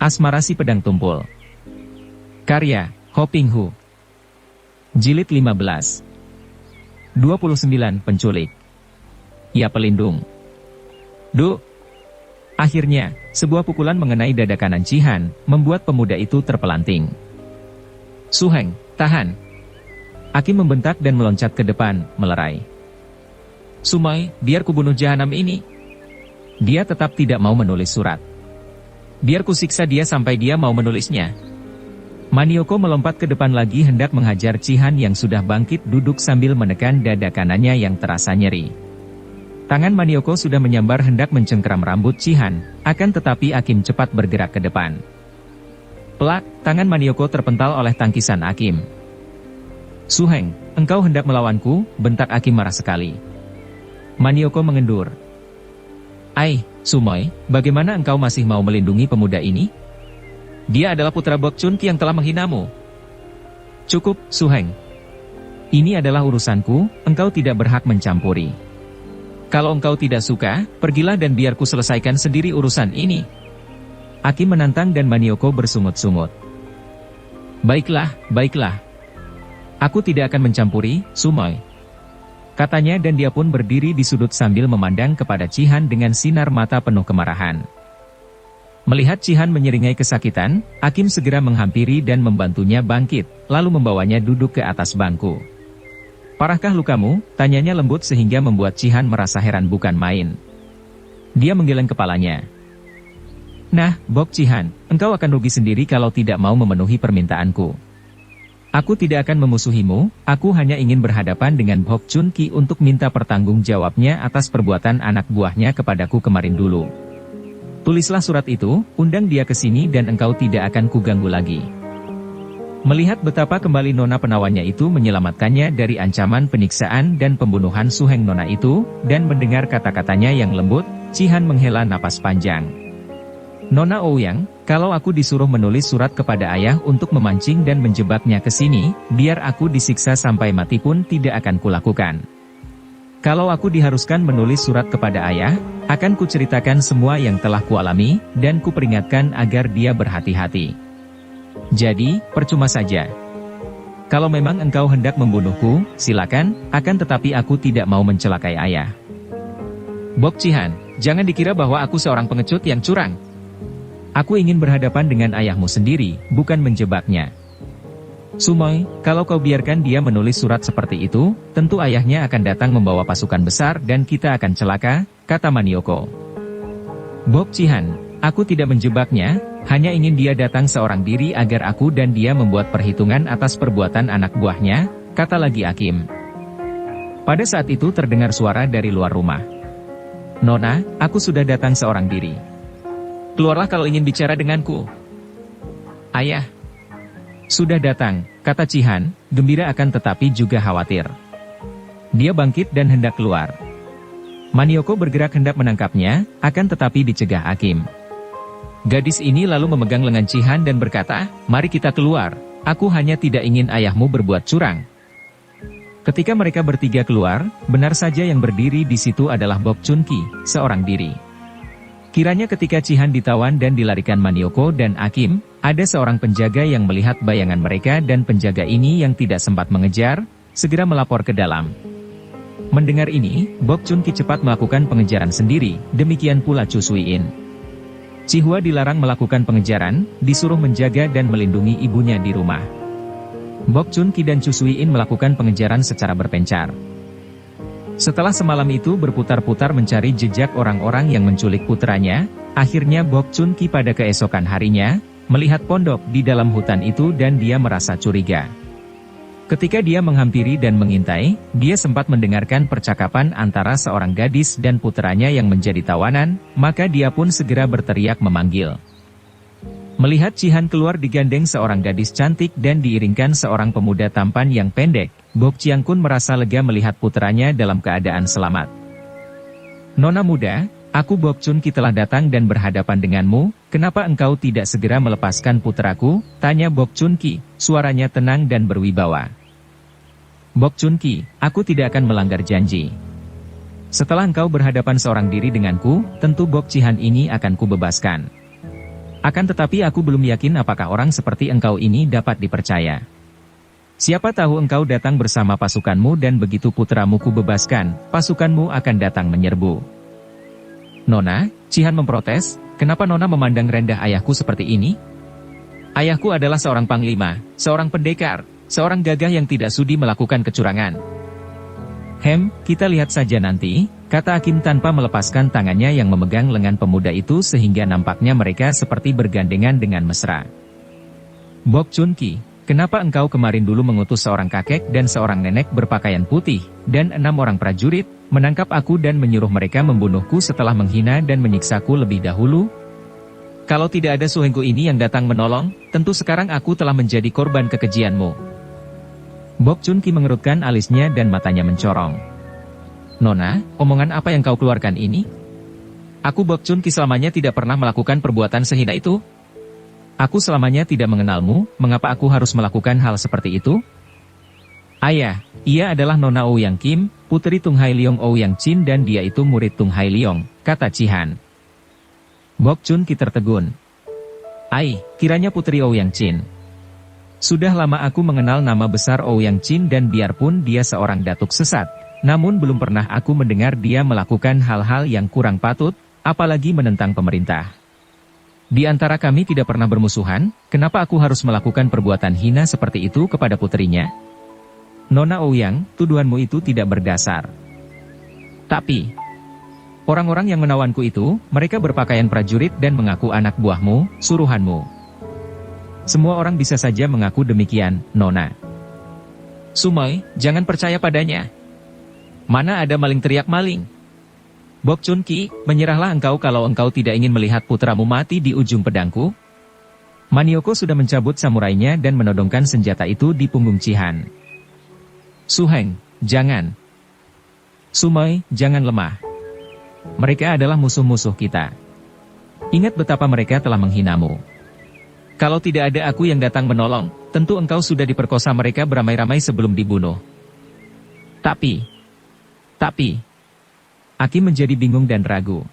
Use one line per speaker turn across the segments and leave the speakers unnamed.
Asmara si Pedang Tumpul. Karya, Ho Ping Hu. Jilid 15. 29 Penculik. Ya pelindung. Akhirnya, sebuah pukulan mengenai dada kanan Cihan, membuat pemuda itu terpelanting. Su Heng, tahan. Akim membentak dan meloncat ke depan, melerai. Sumai, biar ku bunuh jahanam ini. Dia tetap tidak mau menulis surat. Biar ku siksa dia sampai dia mau menulisnya. Manioko melompat ke depan lagi hendak menghajar Cihan yang sudah bangkit duduk sambil menekan dada kanannya yang terasa nyeri. Tangan Manioko sudah menyambar hendak mencengkeram rambut Cihan, akan tetapi Akim cepat bergerak ke depan. Pelak, tangan Manioko terpental oleh tangkisan Akim. Su Heng, engkau hendak melawanku, bentak Akim marah sekali. Manioko mengendur. Ai, Sumoy, bagaimana engkau masih mau melindungi pemuda ini? Dia adalah putra Bok Chun Ki yang telah menghinamu. Cukup, Su Heng. Ini adalah urusanku, engkau tidak berhak mencampuri. Kalau engkau tidak suka, pergilah dan biar ku selesaikan sendiri urusan ini. Akim menantang dan Manioko bersungut-sungut. Baiklah. Aku tidak akan mencampuri, Sumoy. Katanya dan dia pun berdiri di sudut sambil memandang kepada Cihan dengan sinar mata penuh kemarahan. Melihat Cihan menyeringai kesakitan, Akim segera menghampiri dan membantunya bangkit, lalu membawanya duduk ke atas bangku. Parahkah lukamu? Tanyanya lembut sehingga membuat Cihan merasa heran bukan main. Dia menggeleng kepalanya. Nah, Bok Cihan, engkau akan rugi sendiri kalau tidak mau memenuhi permintaanku. Aku tidak akan memusuhimu, aku hanya ingin berhadapan dengan Bok Chun Ki untuk minta pertanggungjawabnya atas perbuatan anak buahnya kepadaku kemarin dulu. Tulislah surat itu, undang dia ke sini dan engkau tidak akan kuganggu lagi. Melihat betapa kembali nona penawannya itu menyelamatkannya dari ancaman penyiksaan dan pembunuhan Su Heng nona itu, dan mendengar kata-katanya yang lembut, Cihan menghela napas panjang. Nona Ouyang, kalau aku disuruh menulis surat kepada ayah untuk memancing dan menjebaknya ke sini, biar aku disiksa sampai mati pun tidak akan kulakukan. Kalau aku diharuskan menulis surat kepada ayah, akan kuceritakan semua yang telah kualami, dan kuperingatkan agar dia berhati-hati. Jadi, percuma saja. Kalau memang engkau hendak membunuhku, silakan, akan tetapi aku tidak mau mencelakai ayah. Bok Cihan, jangan dikira bahwa aku seorang pengecut yang curang. Aku ingin berhadapan dengan ayahmu sendiri, bukan menjebaknya. Sumoy, kalau kau biarkan dia menulis surat seperti itu, tentu ayahnya akan datang membawa pasukan besar dan kita akan celaka, kata Manioko. Bok Cihan, aku tidak menjebaknya, hanya ingin dia datang seorang diri agar aku dan dia membuat perhitungan atas perbuatan anak buahnya, kata lagi Akim. Pada saat itu terdengar suara dari luar rumah. Nona, aku sudah datang seorang diri. Keluarlah kalau ingin bicara denganku. Ayah. Sudah datang, kata Cihan, gembira akan tetapi juga khawatir. Dia bangkit dan hendak keluar. Manioko bergerak hendak menangkapnya, akan tetapi dicegah Akim. Gadis ini lalu memegang lengan Cihan dan berkata, mari kita keluar, aku hanya tidak ingin ayahmu berbuat curang. Ketika mereka bertiga keluar, benar saja yang berdiri di situ adalah Bok Chun Ki, seorang diri. Kiranya ketika Cihan ditawan dan dilarikan Manioko dan Akim, ada seorang penjaga yang melihat bayangan mereka dan penjaga ini yang tidak sempat mengejar, segera melapor ke dalam. Mendengar ini, Bok Chun Ki cepat melakukan pengejaran sendiri, demikian pula Chu Suiin. Cihua dilarang melakukan pengejaran, disuruh menjaga dan melindungi ibunya di rumah. Bok Chun Ki dan Chu Suiin melakukan pengejaran secara berpencar. Setelah semalam itu berputar-putar mencari jejak orang-orang yang menculik putranya, akhirnya Bok Chun Ki pada keesokan harinya, melihat pondok di dalam hutan itu dan dia merasa curiga. Ketika dia menghampiri dan mengintai, dia sempat mendengarkan percakapan antara seorang gadis dan putranya yang menjadi tawanan, maka dia pun segera berteriak memanggil. Melihat Cihan keluar digandeng seorang gadis cantik dan diiringkan seorang pemuda tampan yang pendek, Bok Ciang Kun merasa lega melihat putranya dalam keadaan selamat. Nona muda, aku Bok Chun Ki telah datang dan berhadapan denganmu, kenapa engkau tidak segera melepaskan putraku? Tanya Bok Chun Ki, suaranya tenang dan berwibawa. Bok Chun Ki, aku tidak akan melanggar janji. Setelah engkau berhadapan seorang diri denganku, tentu Bok Cihan ini akan kubebaskan. Akan tetapi aku belum yakin apakah orang seperti engkau ini dapat dipercaya. Siapa tahu engkau datang bersama pasukanmu dan begitu putramu kubebaskan, pasukanmu akan datang menyerbu. Nona, Cihan memprotes, kenapa Nona memandang rendah ayahku seperti ini? Ayahku adalah seorang panglima, seorang pendekar, seorang gagah yang tidak sudi melakukan kecurangan. Kita lihat saja nanti, kata Akim tanpa melepaskan tangannya yang memegang lengan pemuda itu sehingga nampaknya mereka seperti bergandengan dengan mesra. Bok Chun Ki, kenapa engkau kemarin dulu mengutus seorang kakek dan seorang nenek berpakaian putih, dan 6 orang prajurit, menangkap aku dan menyuruh mereka membunuhku setelah menghina dan menyiksaku lebih dahulu? Kalau tidak ada suhengku ini yang datang menolong, tentu sekarang aku telah menjadi korban kekejianmu. Bok Chun Ki mengerutkan alisnya dan matanya mencorong. Nona, omongan apa yang kau keluarkan ini? Aku Bok Chun Ki selamanya tidak pernah melakukan perbuatan sehina itu. Aku selamanya tidak mengenalmu, mengapa aku harus melakukan hal seperti itu? Ayah, ia adalah Nona Ouyang Kim, putri Tung Hai Leong Ouyang Chin dan dia itu murid Tung Hai Leong, kata Cihan. Bok Chun Ki tertegun. Kiranya putri Ouyang Chin. Sudah lama aku mengenal nama besar Ouyang Chin dan biarpun dia seorang datuk sesat, namun belum pernah aku mendengar dia melakukan hal-hal yang kurang patut, apalagi menentang pemerintah. Di antara kami tidak pernah bermusuhan, kenapa aku harus melakukan perbuatan hina seperti itu kepada putrinya? Nona Ouyang, tuduhanmu itu tidak berdasar. Tapi, orang-orang yang menawanku itu, mereka berpakaian prajurit dan mengaku anak buahmu, suruhanmu. Semua orang bisa saja mengaku demikian, Nona. Sumoy, jangan percaya padanya. Mana ada maling teriak maling. Bok Chun Ki, menyerahlah engkau kalau engkau tidak ingin melihat putramu mati di ujung pedangku. Manioko sudah mencabut samurainya dan menodongkan senjata itu di punggung Cihan. Suheng, jangan. Sumoy, jangan lemah. Mereka adalah musuh-musuh kita. Ingat betapa mereka telah menghinamu. Kalau tidak ada aku yang datang menolong, tentu engkau sudah diperkosa mereka beramai-ramai sebelum dibunuh. Tapi, Aki menjadi bingung dan ragu.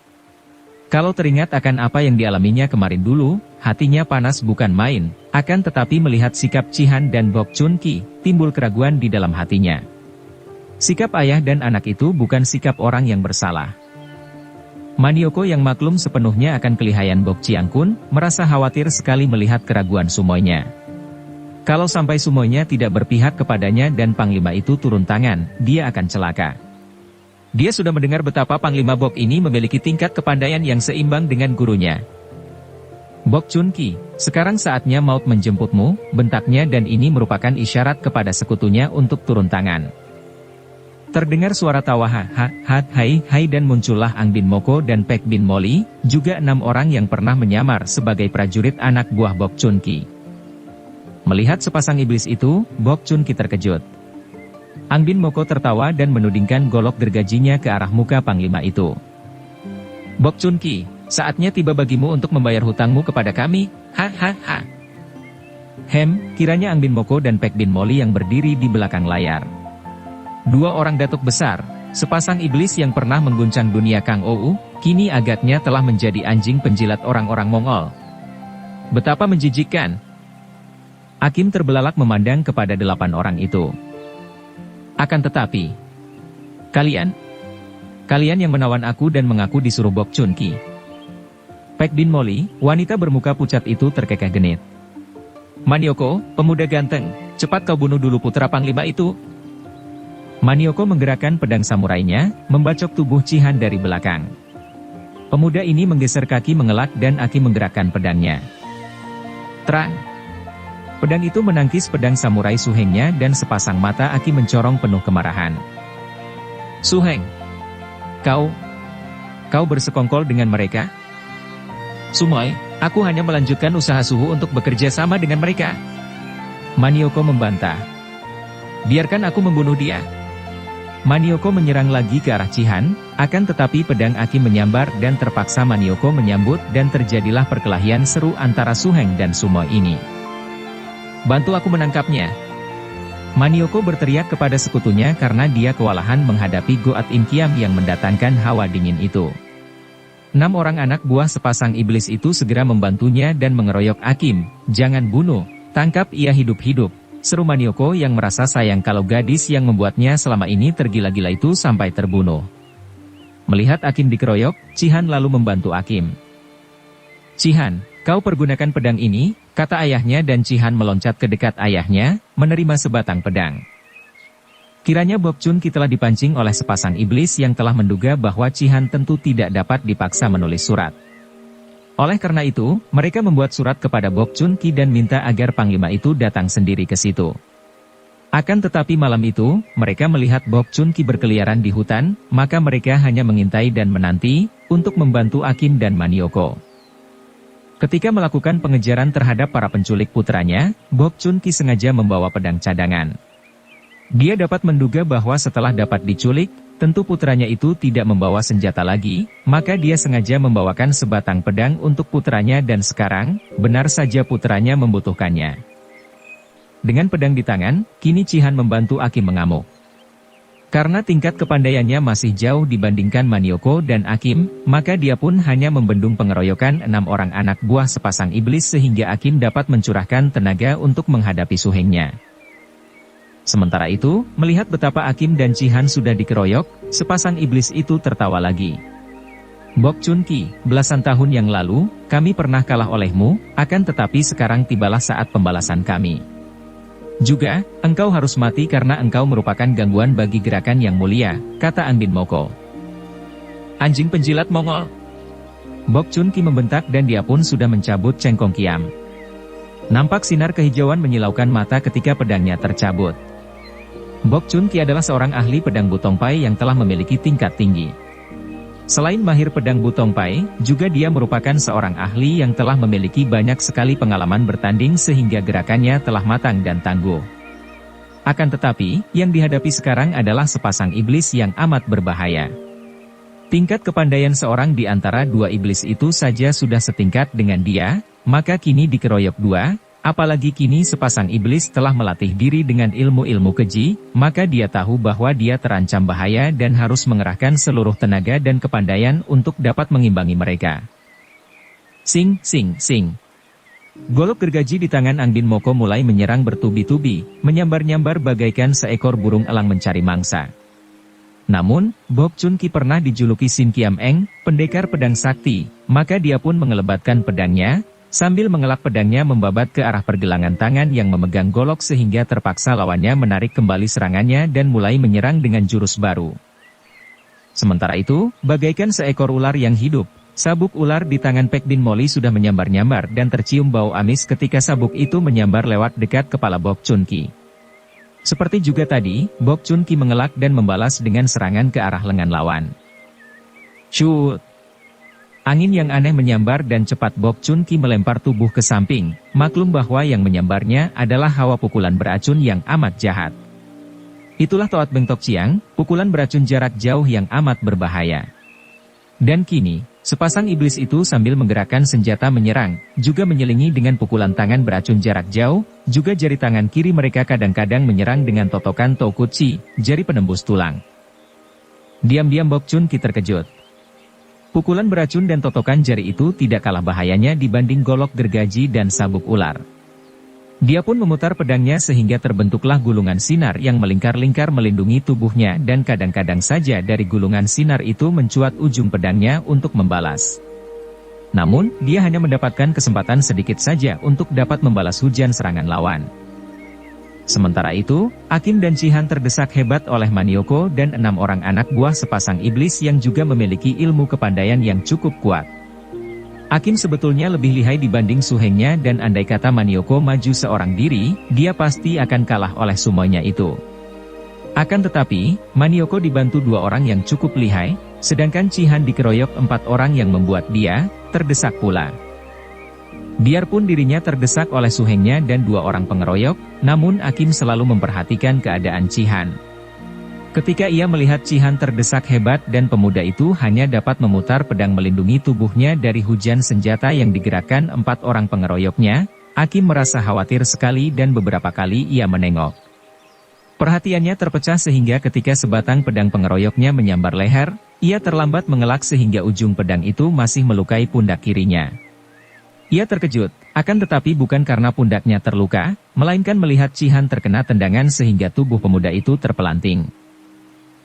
Kalau teringat akan apa yang dialaminya kemarin dulu, hatinya panas bukan main, akan tetapi melihat sikap Cihan dan Bok Chun Ki, timbul keraguan di dalam hatinya. Sikap ayah dan anak itu bukan sikap orang yang bersalah. Manioko yang maklum sepenuhnya akan kelihayan Bok Chiang Kun, merasa khawatir sekali melihat keraguan Sumoynya. Kalau sampai Sumoynya tidak berpihak kepadanya dan Panglima itu turun tangan, dia akan celaka. Dia sudah mendengar betapa Panglima Bok ini memiliki tingkat kepandaian yang seimbang dengan gurunya. Bok Chun Ki, sekarang saatnya maut menjemputmu, bentaknya dan ini merupakan isyarat kepada sekutunya untuk turun tangan. Terdengar suara tawa hai dan muncullah Ang Bin Moko dan Pek Bin Moli, juga 6 orang yang pernah menyamar sebagai prajurit anak buah Bok Chun Ki. Melihat sepasang iblis itu, Bok Chun Ki terkejut. Ang Bin Moko tertawa dan menudingkan golok gergajinya ke arah muka Panglima itu. Bok Chun Ki, saatnya tiba bagimu untuk membayar hutangmu kepada kami, kiranya Ang Bin Moko dan Pek Bin Moli yang berdiri di belakang layar. 2 orang datuk besar, sepasang iblis yang pernah mengguncang dunia Kang Ou, kini agaknya telah menjadi anjing penjilat orang-orang Mongol. Betapa menjijikkan. Akim terbelalak memandang kepada 8 orang itu. Akan tetapi, kalian yang menawan aku dan mengaku disuruh Bok Chun Ki. Pek Bin Moli, wanita bermuka pucat itu terkekeh genit. Manioko, pemuda ganteng, cepat kau bunuh dulu putra Panglima itu. Manioko menggerakkan pedang samurainya, membacok tubuh Cihan dari belakang. Pemuda ini menggeser kaki mengelak dan Aki menggerakkan pedangnya. Terang! Pedang itu menangkis pedang samurai Suhengnya dan sepasang mata Aki mencorong penuh kemarahan. Suheng! Kau bersekongkol dengan mereka? Sumoy, aku hanya melanjutkan usaha suhu untuk bekerja sama dengan mereka. Manioko membantah. Biarkan aku membunuh dia. Manioko menyerang lagi ke arah Cihan, akan tetapi pedang Aki menyambar dan terpaksa Manioko menyambut dan terjadilah perkelahian seru antara Suheng dan Sumoy ini. Bantu aku menangkapnya. Manioko berteriak kepada sekutunya karena dia kewalahan menghadapi Goat Im Kiam yang mendatangkan hawa dingin itu. 6 orang anak buah sepasang iblis itu segera membantunya dan mengeroyok Akim. "Jangan bunuh, tangkap ia hidup-hidup," seru Manioko yang merasa sayang kalau gadis yang membuatnya selama ini tergila-gila itu sampai terbunuh. Melihat Akim dikeroyok, Cihan lalu membantu Akim. "Cihan, kau pergunakan pedang ini," kata ayahnya dan Cihan meloncat ke dekat ayahnya, menerima sebatang pedang. Kiranya Bok Chun Ki telah dipancing oleh sepasang iblis yang telah menduga bahwa Cihan tentu tidak dapat dipaksa menulis surat. Oleh karena itu, mereka membuat surat kepada Bok Chun Ki dan minta agar panglima itu datang sendiri ke situ. Akan tetapi malam itu, mereka melihat Bok Chun Ki berkeliaran di hutan, maka mereka hanya mengintai dan menanti, untuk membantu Akim dan Manioko. Ketika melakukan pengejaran terhadap para penculik putranya, Bok Chun Ki sengaja membawa pedang cadangan. Dia dapat menduga bahwa setelah dapat diculik, tentu putranya itu tidak membawa senjata lagi, maka dia sengaja membawakan sebatang pedang untuk putranya dan sekarang, benar saja putranya membutuhkannya. Dengan pedang di tangan, kini Cihan membantu Akim mengamuk. Karena tingkat kepandaiannya masih jauh dibandingkan Manioko dan Akim, maka dia pun hanya membendung pengeroyokan 6 orang anak buah sepasang iblis sehingga Akim dapat mencurahkan tenaga untuk menghadapi suhengnya. Sementara itu, melihat betapa Akim dan Cihan sudah dikeroyok, sepasang iblis itu tertawa lagi. "Bok Chun Ki, belasan tahun yang lalu, kami pernah kalah olehmu, akan tetapi sekarang tibalah saat pembalasan kami. Juga, engkau harus mati karena engkau merupakan gangguan bagi gerakan yang mulia," kata Anbin Moko. "Anjing penjilat Mongol!" Bok Chun Ki membentak dan dia pun sudah mencabut cengkong kiam. Nampak sinar kehijauan menyilaukan mata ketika pedangnya tercabut. Bok Chun Ki adalah seorang ahli pedang Butongpai yang telah memiliki tingkat tinggi. Selain mahir pedang Butongpai, juga dia merupakan seorang ahli yang telah memiliki banyak sekali pengalaman bertanding sehingga gerakannya telah matang dan tangguh. Akan tetapi, yang dihadapi sekarang adalah sepasang iblis yang amat berbahaya. Tingkat kepandaian seorang di antara dua iblis itu saja sudah setingkat dengan dia, maka kini dikeroyok dua. Apalagi kini sepasang iblis telah melatih diri dengan ilmu-ilmu keji, maka dia tahu bahwa dia terancam bahaya dan harus mengerahkan seluruh tenaga dan kepandaian untuk dapat mengimbangi mereka. Sing, sing, sing. Golok gergaji di tangan Angbin Moko mulai menyerang bertubi-tubi, menyambar-nyambar bagaikan seekor burung elang mencari mangsa. Namun, Bok Chun Ki pernah dijuluki Sin Kiam Eng, pendekar pedang sakti, maka dia pun mengelebatkan pedangnya, sambil mengelak pedangnya membabat ke arah pergelangan tangan yang memegang golok sehingga terpaksa lawannya menarik kembali serangannya dan mulai menyerang dengan jurus baru. Sementara itu, bagaikan seekor ular yang hidup, sabuk ular di tangan Pek Bin Moli sudah menyambar-nyambar dan tercium bau amis ketika sabuk itu menyambar lewat dekat kepala Bok Chun Ki. Seperti juga tadi, Bok Chun Ki mengelak dan membalas dengan serangan ke arah lengan lawan. Shoot! Angin yang aneh menyambar dan cepat Bok Chun Ki melempar tubuh ke samping, maklum bahwa yang menyambarnya adalah hawa pukulan beracun yang amat jahat. Itulah Toat Beng Tok Chiang, pukulan beracun jarak jauh yang amat berbahaya. Dan kini, sepasang iblis itu sambil menggerakkan senjata menyerang, juga menyelingi dengan pukulan tangan beracun jarak jauh, juga jari tangan kiri mereka kadang-kadang menyerang dengan totokan Toukutsi, jari penembus tulang. Diam-diam Bok Chun Ki terkejut. Pukulan beracun dan totokan jari itu tidak kalah bahayanya dibanding golok gergaji dan sabuk ular. Dia pun memutar pedangnya sehingga terbentuklah gulungan sinar yang melingkar-lingkar melindungi tubuhnya dan kadang-kadang saja dari gulungan sinar itu mencuat ujung pedangnya untuk membalas. Namun, dia hanya mendapatkan kesempatan sedikit saja untuk dapat membalas hujan serangan lawan. Sementara itu, Akim dan Cihan terdesak hebat oleh Manioko dan 6 orang anak buah sepasang iblis yang juga memiliki ilmu kepandaian yang cukup kuat. Akim sebetulnya lebih lihai dibanding suhengnya dan andai kata Manioko maju seorang diri, dia pasti akan kalah oleh sumonya itu. Akan tetapi, Manioko dibantu 2 orang yang cukup lihai, sedangkan Cihan dikeroyok 4 orang yang membuat dia terdesak pula. Biarpun dirinya terdesak oleh suhengnya dan 2 orang pengeroyok, namun Akim selalu memperhatikan keadaan Cihan. Ketika ia melihat Cihan terdesak hebat dan pemuda itu hanya dapat memutar pedang melindungi tubuhnya dari hujan senjata yang digerakkan 4 orang pengeroyoknya, Akim merasa khawatir sekali dan beberapa kali ia menengok. Perhatiannya terpecah sehingga ketika sebatang pedang pengeroyoknya menyambar leher, ia terlambat mengelak sehingga ujung pedang itu masih melukai pundak kirinya. Ia terkejut, akan tetapi bukan karena pundaknya terluka, melainkan melihat Cihan terkena tendangan sehingga tubuh pemuda itu terpelanting.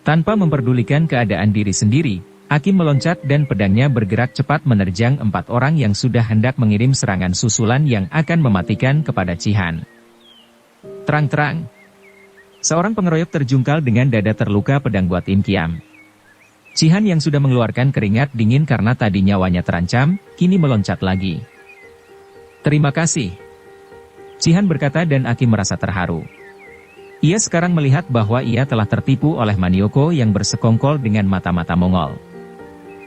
Tanpa memperdulikan keadaan diri sendiri, Akim meloncat dan pedangnya bergerak cepat menerjang 4 orang yang sudah hendak mengirim serangan susulan yang akan mematikan kepada Cihan. Terang-terang, seorang pengeroyok terjungkal dengan dada terluka pedang buat Im Kiam. Cihan yang sudah mengeluarkan keringat dingin karena tadi nyawanya terancam, kini meloncat lagi. Terima kasih, Cihan berkata dan Akim merasa terharu. Ia sekarang melihat bahwa ia telah tertipu oleh Manioko yang bersekongkol dengan mata-mata Mongol.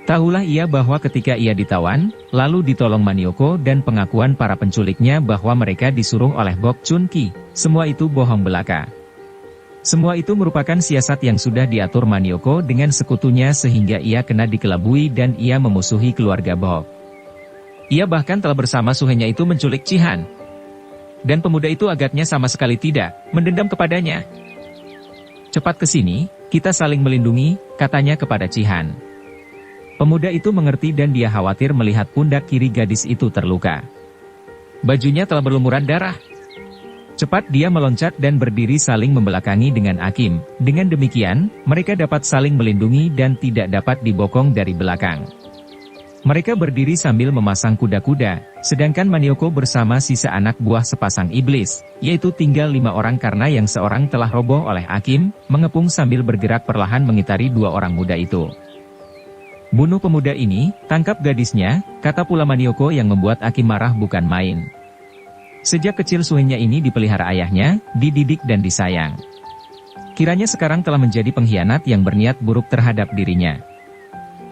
Tahulah ia bahwa ketika ia ditawan, lalu ditolong Manioko dan pengakuan para penculiknya bahwa mereka disuruh oleh Bok Chun Ki, semua itu bohong belaka. Semua itu merupakan siasat yang sudah diatur Manioko dengan sekutunya sehingga ia kena dikelabui dan ia memusuhi keluarga Bok. Ia bahkan telah bersama suhenya itu menculik Cihan. Dan pemuda itu agaknya sama sekali tidak mendendam kepadanya. Cepat ke sini, kita saling melindungi, katanya kepada Cihan. Pemuda itu mengerti dan dia khawatir melihat pundak kiri gadis itu terluka. Bajunya telah berlumuran darah. Cepat dia meloncat dan berdiri saling membelakangi dengan Akim. Dengan demikian, mereka dapat saling melindungi dan tidak dapat dibokong dari belakang. Mereka berdiri sambil memasang kuda-kuda, sedangkan Manioko bersama sisa anak buah sepasang iblis, yaitu tinggal 5 orang karena yang seorang telah roboh oleh Akim, mengepung sambil bergerak perlahan mengitari 2 orang muda itu. Bunuh pemuda ini, tangkap gadisnya, kata pula Manioko yang membuat Akim marah bukan main. Sejak kecil suhenya ini dipelihara ayahnya, dididik dan disayang. Kiranya sekarang telah menjadi pengkhianat yang berniat buruk terhadap dirinya.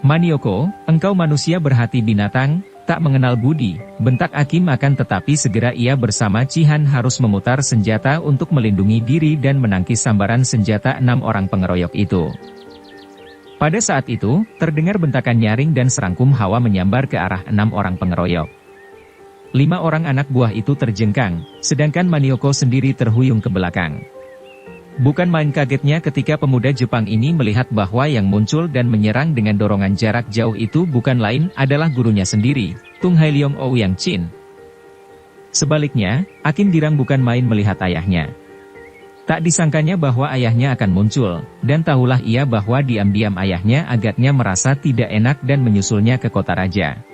Manioko, engkau manusia berhati binatang, tak mengenal budi, bentak Akim akan tetapi segera ia bersama Cihan harus memutar senjata untuk melindungi diri dan menangkis sambaran senjata 6 orang pengeroyok itu. Pada saat itu, terdengar bentakan nyaring dan serangkum hawa menyambar ke arah 6 orang pengeroyok. 5 orang anak buah itu terjengkang, sedangkan Manioko sendiri terhuyung ke belakang. Bukan main kagetnya ketika pemuda Jepang ini melihat bahwa yang muncul dan menyerang dengan dorongan jarak jauh itu bukan lain adalah gurunya sendiri, Tung Hailiong Ouyang Chin. Sebaliknya, Akim girang bukan main melihat ayahnya. Tak disangkanya bahwa ayahnya akan muncul, dan tahulah ia bahwa diam-diam ayahnya agaknya merasa tidak enak dan menyusulnya ke kota raja.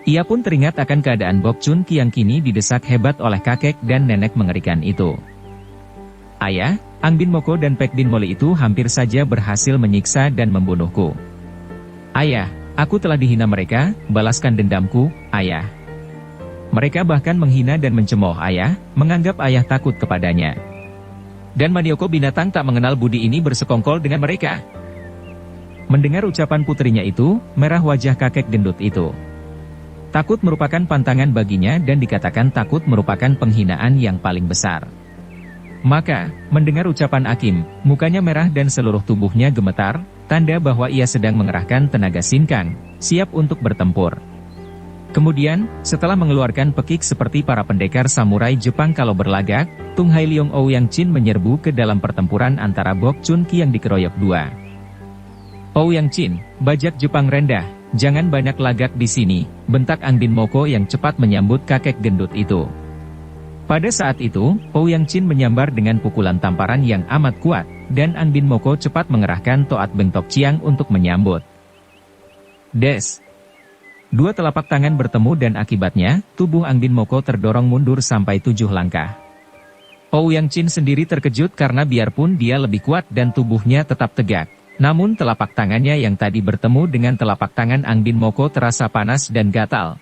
Ia pun teringat akan keadaan Bok Chun Ki yang kini didesak hebat oleh kakek dan nenek mengerikan itu. Ayah, Angbin Moko dan Pekdin Moli itu hampir saja berhasil menyiksa dan membunuhku. Ayah, aku telah dihina mereka, balaskan dendamku, ayah. Mereka bahkan menghina dan mencemooh ayah, menganggap ayah takut kepadanya. Dan Manioko binatang tak mengenal budi ini bersekongkol dengan mereka. Mendengar ucapan putrinya itu, merah wajah kakek gendut itu. Takut merupakan pantangan baginya dan dikatakan takut merupakan penghinaan yang paling besar. Maka, mendengar ucapan Akim, mukanya merah dan seluruh tubuhnya gemetar, tanda bahwa ia sedang mengerahkan tenaga sinkang, siap untuk bertempur. Kemudian, setelah mengeluarkan pekik seperti para pendekar samurai Jepang kalau berlagak, Tung Hailiong Ouyang Chin menyerbu ke dalam pertempuran antara Bok Chun Ki yang dikeroyok 2. Ouyang Chin, bajak Jepang rendah, jangan banyak lagak di sini, bentak Angbin Moko yang cepat menyambut kakek gendut itu. Pada saat itu, Ouyang Chin menyambar dengan pukulan tamparan yang amat kuat, dan Angbin Moko cepat mengerahkan Toat Beng Tok Chiang untuk menyambut. Des! 2 telapak tangan bertemu dan akibatnya, tubuh Angbin Moko terdorong mundur sampai 7 langkah. Ouyang Chin sendiri terkejut karena biarpun dia lebih kuat dan tubuhnya tetap tegak, namun telapak tangannya yang tadi bertemu dengan telapak tangan Angbin Moko terasa panas dan gatal.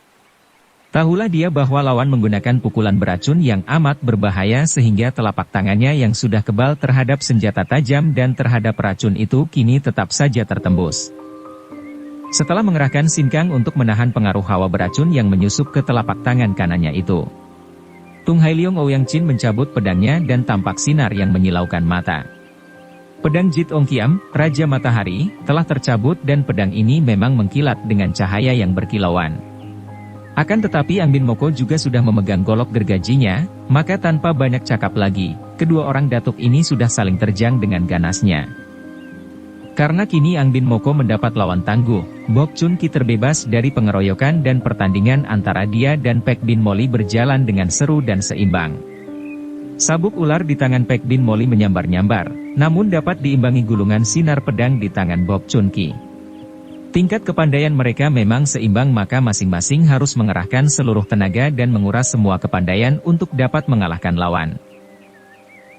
Tahulah dia bahwa lawan menggunakan pukulan beracun yang amat berbahaya sehingga telapak tangannya yang sudah kebal terhadap senjata tajam dan terhadap racun itu kini tetap saja tertembus. Setelah mengerahkan sinkang untuk menahan pengaruh hawa beracun yang menyusup ke telapak tangan kanannya itu, Tung Hailiong Ouyang Chin mencabut pedangnya dan tampak sinar yang menyilaukan mata. Pedang Jit Ong Kiam, Raja Matahari, telah tercabut dan pedang ini memang mengkilat dengan cahaya yang berkilauan. Akan tetapi Angbin Moko juga sudah memegang golok gergajinya, maka tanpa banyak cakap lagi, kedua orang datuk ini sudah saling terjang dengan ganasnya. Karena kini Ang Bin Moko mendapat lawan tangguh, Bok Chun Ki terbebas dari pengeroyokan dan pertandingan antara dia dan Pek Bin Moli berjalan dengan seru dan seimbang. Sabuk ular di tangan Pek Bin Moli menyambar-nyambar, namun dapat diimbangi gulungan sinar pedang di tangan Bok Chun Ki. Tingkat kepandaian mereka memang seimbang, maka masing-masing harus mengerahkan seluruh tenaga dan menguras semua kepandaian untuk dapat mengalahkan lawan.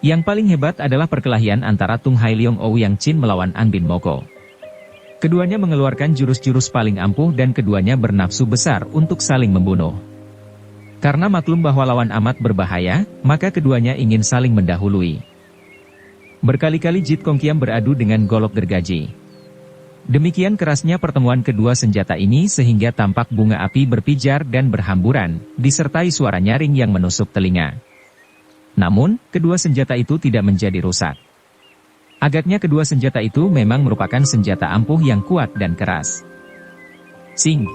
Yang paling hebat adalah perkelahian antara Tung Hai Leong Ouyang Chin melawan Ang Bin Moko. Keduanya mengeluarkan jurus-jurus paling ampuh dan keduanya bernafsu besar untuk saling membunuh. Karena maklum bahwa lawan amat berbahaya, maka keduanya ingin saling mendahului. Berkali-kali Jit Kong Kiam beradu dengan golok gergaji. Demikian kerasnya pertemuan kedua senjata ini sehingga tampak bunga api berpijar dan berhamburan, disertai suara nyaring yang menusuk telinga. Namun, kedua senjata itu tidak menjadi rusak. Agaknya kedua senjata itu memang merupakan senjata ampuh yang kuat dan keras. Sing!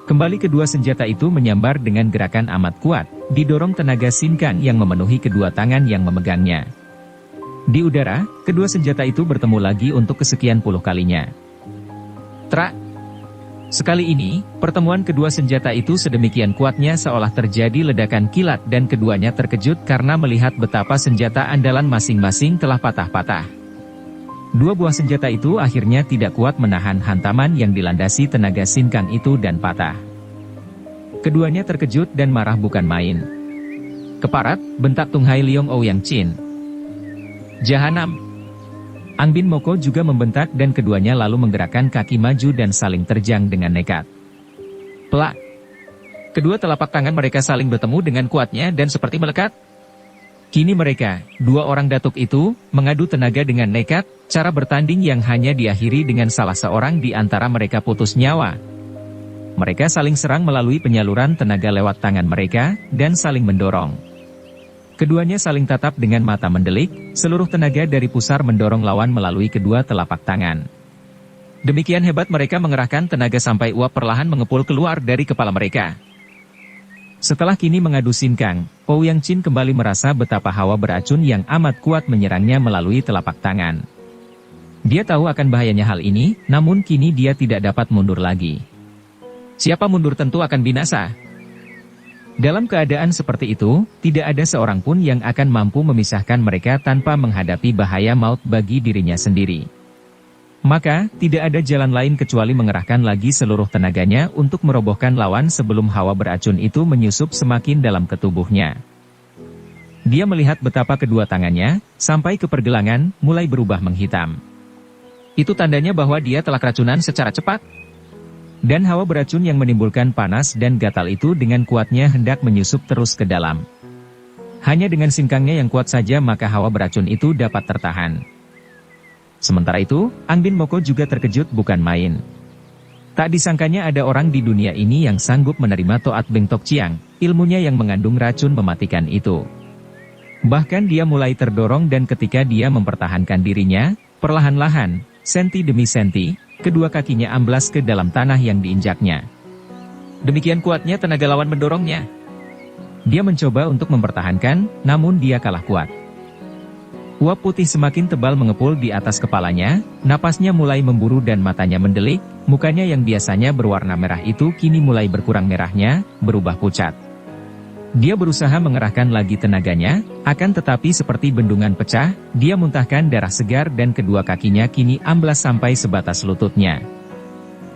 Kembali kedua senjata itu menyambar dengan gerakan amat kuat, didorong tenaga Sin Kang yang memenuhi kedua tangan yang memegangnya. Di udara, kedua senjata itu bertemu lagi untuk kesekian puluh kalinya. Trak! Sekali ini, pertemuan kedua senjata itu sedemikian kuatnya seolah terjadi ledakan kilat dan keduanya terkejut karena melihat betapa senjata andalan masing-masing telah patah-patah. Dua buah senjata itu akhirnya tidak kuat menahan hantaman yang dilandasi tenaga Sin Kang itu dan patah. Keduanya terkejut dan marah bukan main. Keparat, bentak Tung Hai Leong Ouyang Chin. Jahanam! Ang Bin Moko juga membentak dan keduanya lalu menggerakkan kaki maju dan saling terjang dengan nekat. Plak! Kedua telapak tangan mereka saling bertemu dengan kuatnya dan seperti melekat. Kini mereka, dua orang datuk itu, mengadu tenaga dengan nekat, cara bertanding yang hanya diakhiri dengan salah seorang di antara mereka putus nyawa. Mereka saling serang melalui penyaluran tenaga lewat tangan mereka, dan saling mendorong. Keduanya saling tatap dengan mata mendelik, seluruh tenaga dari pusar mendorong lawan melalui kedua telapak tangan. Demikian hebat mereka mengerahkan tenaga sampai uap perlahan mengepul keluar dari kepala mereka. Setelah kini mengadu Sin Kang, Ouyang Chin kembali merasa betapa hawa beracun yang amat kuat menyerangnya melalui telapak tangan. Dia tahu akan bahayanya hal ini, namun kini dia tidak dapat mundur lagi. Siapa mundur tentu akan binasa. Dalam keadaan seperti itu, tidak ada seorang pun yang akan mampu memisahkan mereka tanpa menghadapi bahaya maut bagi dirinya sendiri. Maka, tidak ada jalan lain kecuali mengerahkan lagi seluruh tenaganya untuk merobohkan lawan sebelum hawa beracun itu menyusup semakin dalam ke tubuhnya. Dia melihat betapa kedua tangannya, sampai ke pergelangan, mulai berubah menghitam. Itu tandanya bahwa dia telah keracunan secara cepat. Dan hawa beracun yang menimbulkan panas dan gatal itu dengan kuatnya hendak menyusup terus ke dalam. Hanya dengan sinkangnya yang kuat saja maka hawa beracun itu dapat tertahan. Sementara itu, Ang Bin Moko juga terkejut bukan main. Tak disangkanya ada orang di dunia ini yang sanggup menerima Toat Beng Tok Chiang, ilmunya yang mengandung racun mematikan itu. Bahkan dia mulai terdorong dan ketika dia mempertahankan dirinya, perlahan-lahan, senti demi senti, kedua kakinya amblas ke dalam tanah yang diinjaknya. Demikian kuatnya tenaga lawan mendorongnya. Dia mencoba untuk mempertahankan, namun dia kalah kuat. Uap putih semakin tebal mengepul di atas kepalanya, napasnya mulai memburu dan matanya mendelik, mukanya yang biasanya berwarna merah itu kini mulai berkurang merahnya, berubah pucat. Dia berusaha mengerahkan lagi tenaganya, akan tetapi seperti bendungan pecah, dia muntahkan darah segar dan kedua kakinya kini amblas sampai sebatas lututnya.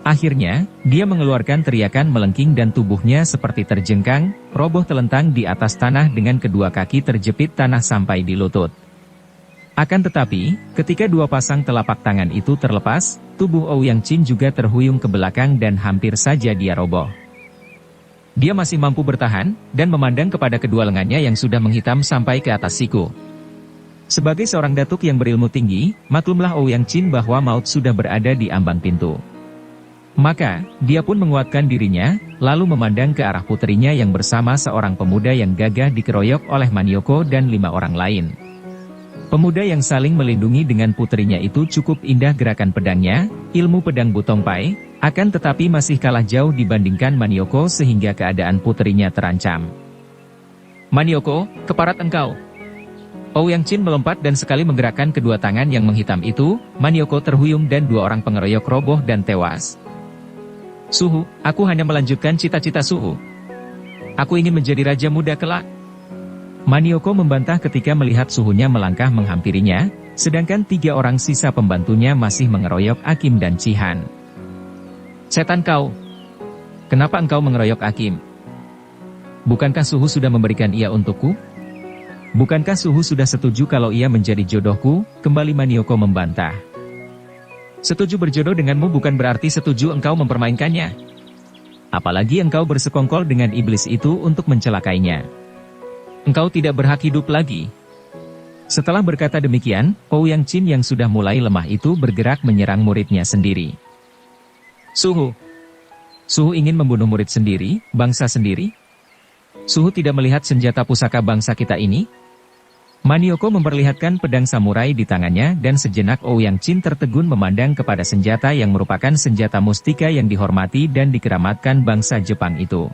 Akhirnya, dia mengeluarkan teriakan melengking dan tubuhnya seperti terjengkang, roboh telentang di atas tanah dengan kedua kaki terjepit tanah sampai di lutut. Akan tetapi, ketika dua pasang telapak tangan itu terlepas, tubuh Ouyang Chin juga terhuyung ke belakang dan hampir saja dia roboh. Dia masih mampu bertahan, dan memandang kepada kedua lengannya yang sudah menghitam sampai ke atas siku. Sebagai seorang datuk yang berilmu tinggi, maklumlah Ouyang Chin bahwa maut sudah berada di ambang pintu. Maka, dia pun menguatkan dirinya, lalu memandang ke arah puterinya yang bersama seorang pemuda yang gagah dikeroyok oleh Manioko dan 5 orang lain. Pemuda yang saling melindungi dengan puterinya itu cukup indah gerakan pedangnya, ilmu pedang Butong Pai, akan tetapi masih kalah jauh dibandingkan Manioko sehingga keadaan puterinya terancam. Manioko, keparat engkau! Ouyang Chin melompat dan sekali menggerakkan kedua tangan yang menghitam itu, Manioko terhuyung dan dua orang pengeroyok roboh dan tewas. Suhu, aku hanya melanjutkan cita-cita Suhu. Aku ingin menjadi raja muda kelak. Manioko membantah ketika melihat Suhunya melangkah menghampirinya, sedangkan tiga orang sisa pembantunya masih mengeroyok Akim dan Cihan. Setan kau! Kenapa engkau mengeroyok Akim? Bukankah Suhu sudah memberikan ia untukku? Bukankah Suhu sudah setuju kalau ia menjadi jodohku? Kembali Manioko membantah. Setuju berjodoh denganmu bukan berarti setuju engkau mempermainkannya. Apalagi engkau bersekongkol dengan iblis itu untuk mencelakainya. Engkau tidak berhak hidup lagi. Setelah berkata demikian, Ouyang Chin yang sudah mulai lemah itu bergerak menyerang muridnya sendiri. Suhu! Suhu ingin membunuh murid sendiri, bangsa sendiri? Suhu tidak melihat senjata pusaka bangsa kita ini? Manioko memperlihatkan pedang samurai di tangannya dan sejenak Ouyang Chin tertegun memandang kepada senjata yang merupakan senjata mustika yang dihormati dan dikeramatkan bangsa Jepang itu.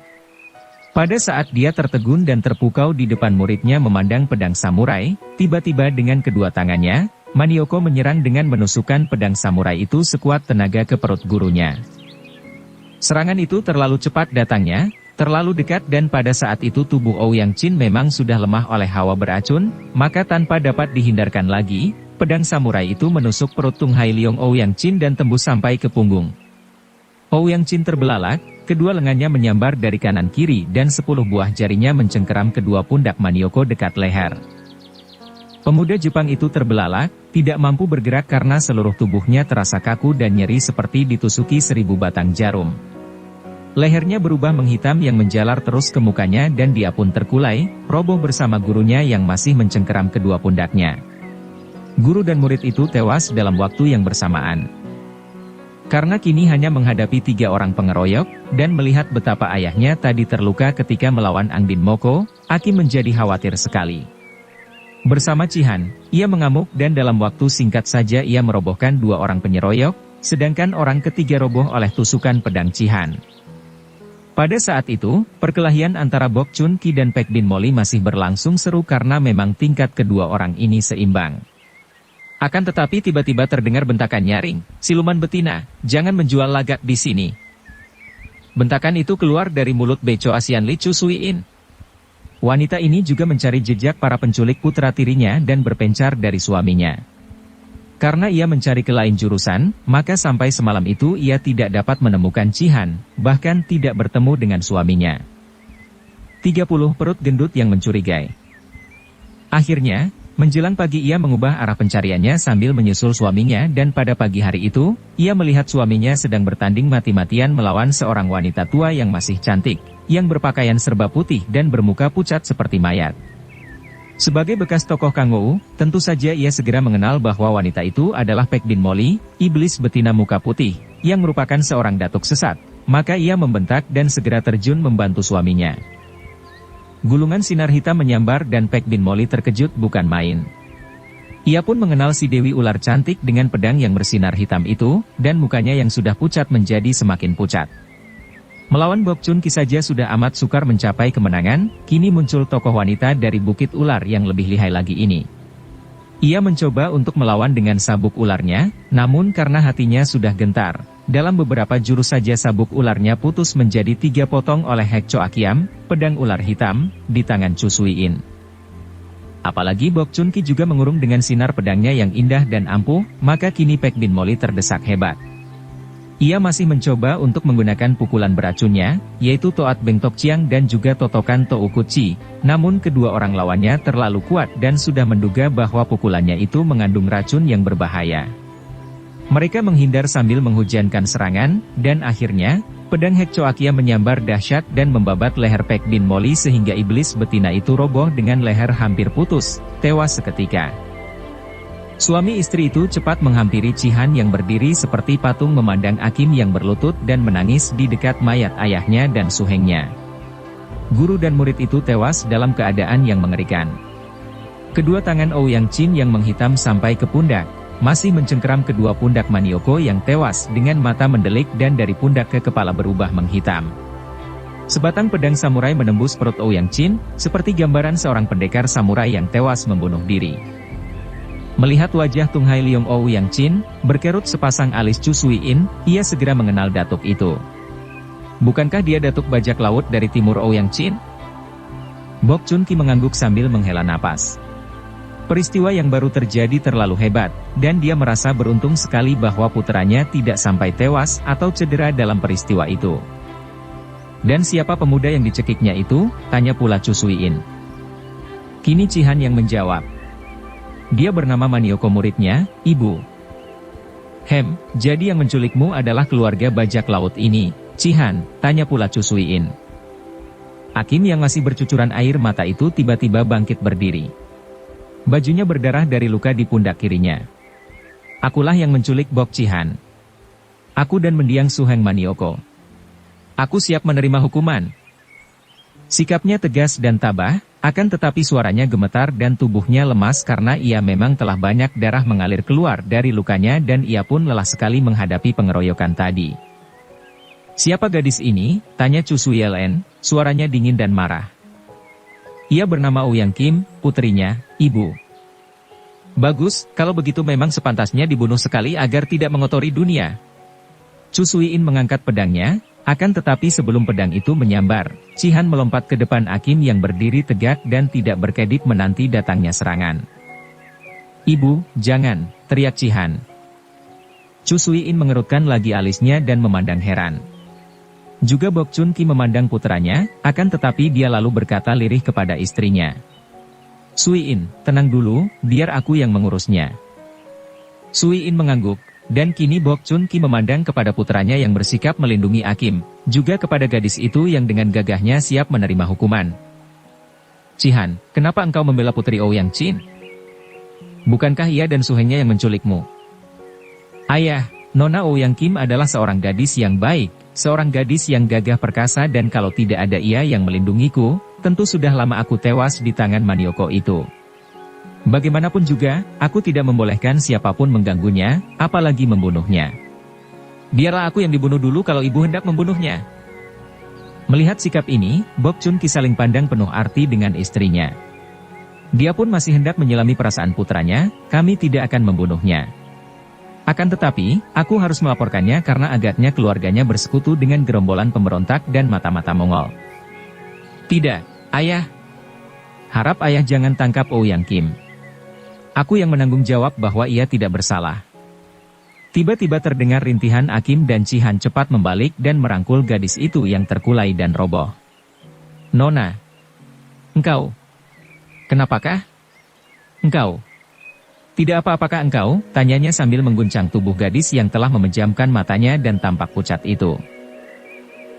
Pada saat dia tertegun dan terpukau di depan muridnya memandang pedang samurai, tiba-tiba dengan kedua tangannya, Manioko menyerang dengan menusukkan pedang samurai itu sekuat tenaga ke perut gurunya. Serangan itu terlalu cepat datangnya, terlalu dekat dan pada saat itu tubuh Ouyang Chin memang sudah lemah oleh hawa beracun, maka tanpa dapat dihindarkan lagi, pedang samurai itu menusuk perut Tung Hai Leong Ouyang Chin dan tembus sampai ke punggung. Ouyang Chin terbelalak, kedua lengannya menyambar dari kanan kiri dan 10 buah jarinya mencengkeram kedua pundak Manioko dekat leher. Pemuda Jepang itu terbelalak, tidak mampu bergerak karena seluruh tubuhnya terasa kaku dan nyeri seperti ditusuki 1000 batang jarum. Lehernya berubah menghitam yang menjalar terus ke mukanya dan dia pun terkulai, roboh bersama gurunya yang masih mencengkeram kedua pundaknya. Guru dan murid itu tewas dalam waktu yang bersamaan. Karena kini hanya menghadapi 3 orang pengeroyok, dan melihat betapa ayahnya tadi terluka ketika melawan Angdin Moko, Akim menjadi khawatir sekali. Bersama Cihan, ia mengamuk dan dalam waktu singkat saja ia merobohkan 2 orang penyeroyok, sedangkan orang ketiga roboh oleh tusukan pedang Cihan. Pada saat itu, perkelahian antara Bok Chun Ki dan Pek Din Moli masih berlangsung seru karena memang tingkat kedua orang ini seimbang. Akan tetapi tiba-tiba terdengar bentakan nyaring, "Siluman betina, jangan menjual lagak di sini." Bentakan itu keluar dari mulut Beco Asian Li Chu Suiin. Wanita ini juga mencari jejak para penculik putra tirinya dan berpencar dari suaminya. Karena ia mencari ke lain jurusan, maka sampai semalam itu ia tidak dapat menemukan Cihan, bahkan tidak bertemu dengan suaminya. 30 perut gendut yang mencurigai. Akhirnya, menjelang pagi ia mengubah arah pencariannya sambil menyusul suaminya dan pada pagi hari itu, ia melihat suaminya sedang bertanding mati-matian melawan seorang wanita tua yang masih cantik, yang berpakaian serba putih dan bermuka pucat seperti mayat. Sebagai bekas tokoh Kangou, tentu saja ia segera mengenal bahwa wanita itu adalah Pek Din Moli, iblis betina muka putih, yang merupakan seorang datuk sesat. Maka ia membentak dan segera terjun membantu suaminya. Gulungan sinar hitam menyambar dan Pek Din Moli terkejut bukan main. Ia pun mengenal si Dewi Ular cantik dengan pedang yang bersinar hitam itu, dan mukanya yang sudah pucat menjadi semakin pucat. Melawan Bok Chun Ki saja sudah amat sukar mencapai kemenangan, kini muncul tokoh wanita dari Bukit Ular yang lebih lihai lagi ini. Ia mencoba untuk melawan dengan sabuk ularnya, namun karena hatinya sudah gentar, dalam beberapa jurus saja sabuk ularnya putus menjadi 3 potong oleh Hek Cho Akiam, pedang ular hitam, di tangan Chu Suiin. Apalagi Bok Chun Ki juga mengurung dengan sinar pedangnya yang indah dan ampuh, maka kini Pek Din Moli terdesak hebat. Ia masih mencoba untuk menggunakan pukulan beracunnya, yaitu Toat Beng Tok Chiang dan juga totokan To Ukut Chi, namun kedua orang lawannya terlalu kuat dan sudah menduga bahwa pukulannya itu mengandung racun yang berbahaya. Mereka menghindar sambil menghujankan serangan, dan akhirnya, pedang Hek Cho Akiam menyambar dahsyat dan membabat leher Pek Din Moli sehingga iblis betina itu roboh dengan leher hampir putus, tewas seketika. Suami istri itu cepat menghampiri Cihan yang berdiri seperti patung memandang Akim yang berlutut dan menangis di dekat mayat ayahnya dan suhengnya. Guru dan murid itu tewas dalam keadaan yang mengerikan. Kedua tangan Ouyang Chin yang menghitam sampai ke pundak, masih mencengkeram kedua pundak Manioko yang tewas dengan mata mendelik dan dari pundak ke kepala berubah menghitam. Sebatang pedang samurai menembus perut Ouyang Qin, seperti gambaran seorang pendekar samurai yang tewas membunuh diri. Melihat wajah Tung Hai Leong Ouyang Qin, berkerut sepasang alis Chu Suyin, ia segera mengenal datuk itu. Bukankah dia datuk bajak laut dari timur Ouyang Qin? Bok Chun Ki mengangguk sambil menghela napas. Peristiwa yang baru terjadi terlalu hebat, dan dia merasa beruntung sekali bahwa puteranya tidak sampai tewas atau cedera dalam peristiwa itu. Dan siapa pemuda yang dicekiknya itu? Tanya pula Chu Suyin. Kini Cihan yang menjawab. Dia bernama Manioko muridnya, Ibu. Jadi yang menculikmu adalah keluarga bajak laut ini, Cihan? Tanya pula Chu Suyin. Hakim yang masih bercucuran air mata itu tiba-tiba bangkit berdiri. Bajunya berdarah dari luka di pundak kirinya. Akulah yang menculik Bok Cihan. Aku dan mendiang Su Heng Manioko. Aku siap menerima hukuman. Sikapnya tegas dan tabah, akan tetapi suaranya gemetar dan tubuhnya lemas karena ia memang telah banyak darah mengalir keluar dari lukanya dan ia pun lelah sekali menghadapi pengeroyokan tadi. Siapa gadis ini? Tanya Chu Suyelen, suaranya dingin dan marah. Ia bernama Ouyang Kim, putrinya, Ibu. Bagus, kalau begitu memang sepantasnya dibunuh sekali agar tidak mengotori dunia. Chu Suyin mengangkat pedangnya, akan tetapi sebelum pedang itu menyambar, Cihan melompat ke depan Hakim yang berdiri tegak dan tidak berkedip menanti datangnya serangan. Ibu, jangan, teriak Cihan. Chu Suyin mengerutkan lagi alisnya dan memandang heran. Juga Bok Chun Ki memandang putranya, akan tetapi dia lalu berkata lirih kepada istrinya. Suyin, tenang dulu, biar aku yang mengurusnya. Suyin mengangguk, dan kini Bok Chun Ki memandang kepada putranya yang bersikap melindungi Hakim, juga kepada gadis itu yang dengan gagahnya siap menerima hukuman. Cihan, kenapa engkau membela putri Ouyang Qin? Bukankah ia dan suhengnya yang menculikmu? Ayah, Nona Ouyang Kim adalah seorang gadis yang baik. Seorang gadis yang gagah perkasa dan kalau tidak ada ia yang melindungiku, tentu sudah lama aku tewas di tangan Manioko itu. Bagaimanapun juga, aku tidak membolehkan siapapun mengganggunya, apalagi membunuhnya. Biarlah aku yang dibunuh dulu kalau ibu hendak membunuhnya. Melihat sikap ini, Bok Chun Ki saling pandang penuh arti dengan istrinya. Dia pun masih hendak menyelami perasaan putranya, kami tidak akan membunuhnya. Akan tetapi, aku harus melaporkannya karena agaknya keluarganya bersekutu dengan gerombolan pemberontak dan mata-mata Mongol. Tidak, ayah. Harap ayah jangan tangkap Ouyang Kim. Aku yang menanggung jawab bahwa ia tidak bersalah. Tiba-tiba terdengar rintihan Hakim dan Cihan cepat membalik dan merangkul gadis itu yang terkulai dan roboh. Nona. Engkau. Kenapakah? Engkau. Tidak apa-apakah engkau? Tanyanya sambil mengguncang tubuh gadis yang telah memejamkan matanya dan tampak pucat itu.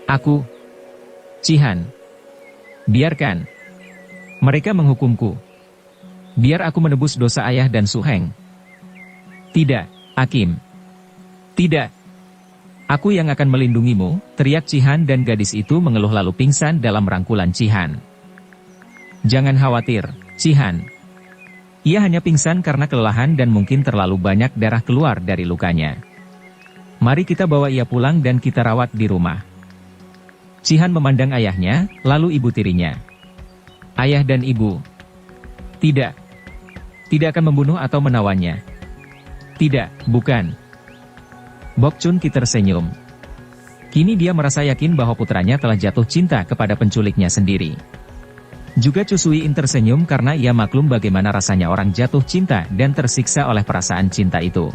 Aku. Cihan. Biarkan. Mereka menghukumku. Biar aku menebus dosa ayah dan Suheng. Tidak, Hakim. Tidak. Aku yang akan melindungimu, teriak Cihan dan gadis itu mengeluh lalu pingsan dalam rangkulan Cihan. Jangan khawatir, Cihan. Ia hanya pingsan karena kelelahan dan mungkin terlalu banyak darah keluar dari lukanya. Mari kita bawa ia pulang dan kita rawat di rumah. Cihan memandang ayahnya, lalu ibu tirinya. Ayah dan ibu. Tidak. Tidak akan membunuh atau menawannya. Tidak, bukan. Bok Chun Ki tersenyum. Kini dia merasa yakin bahwa putranya telah jatuh cinta kepada penculiknya sendiri. Juga Chu Suyin tersenyum karena ia maklum bagaimana rasanya orang jatuh cinta dan tersiksa oleh perasaan cinta itu.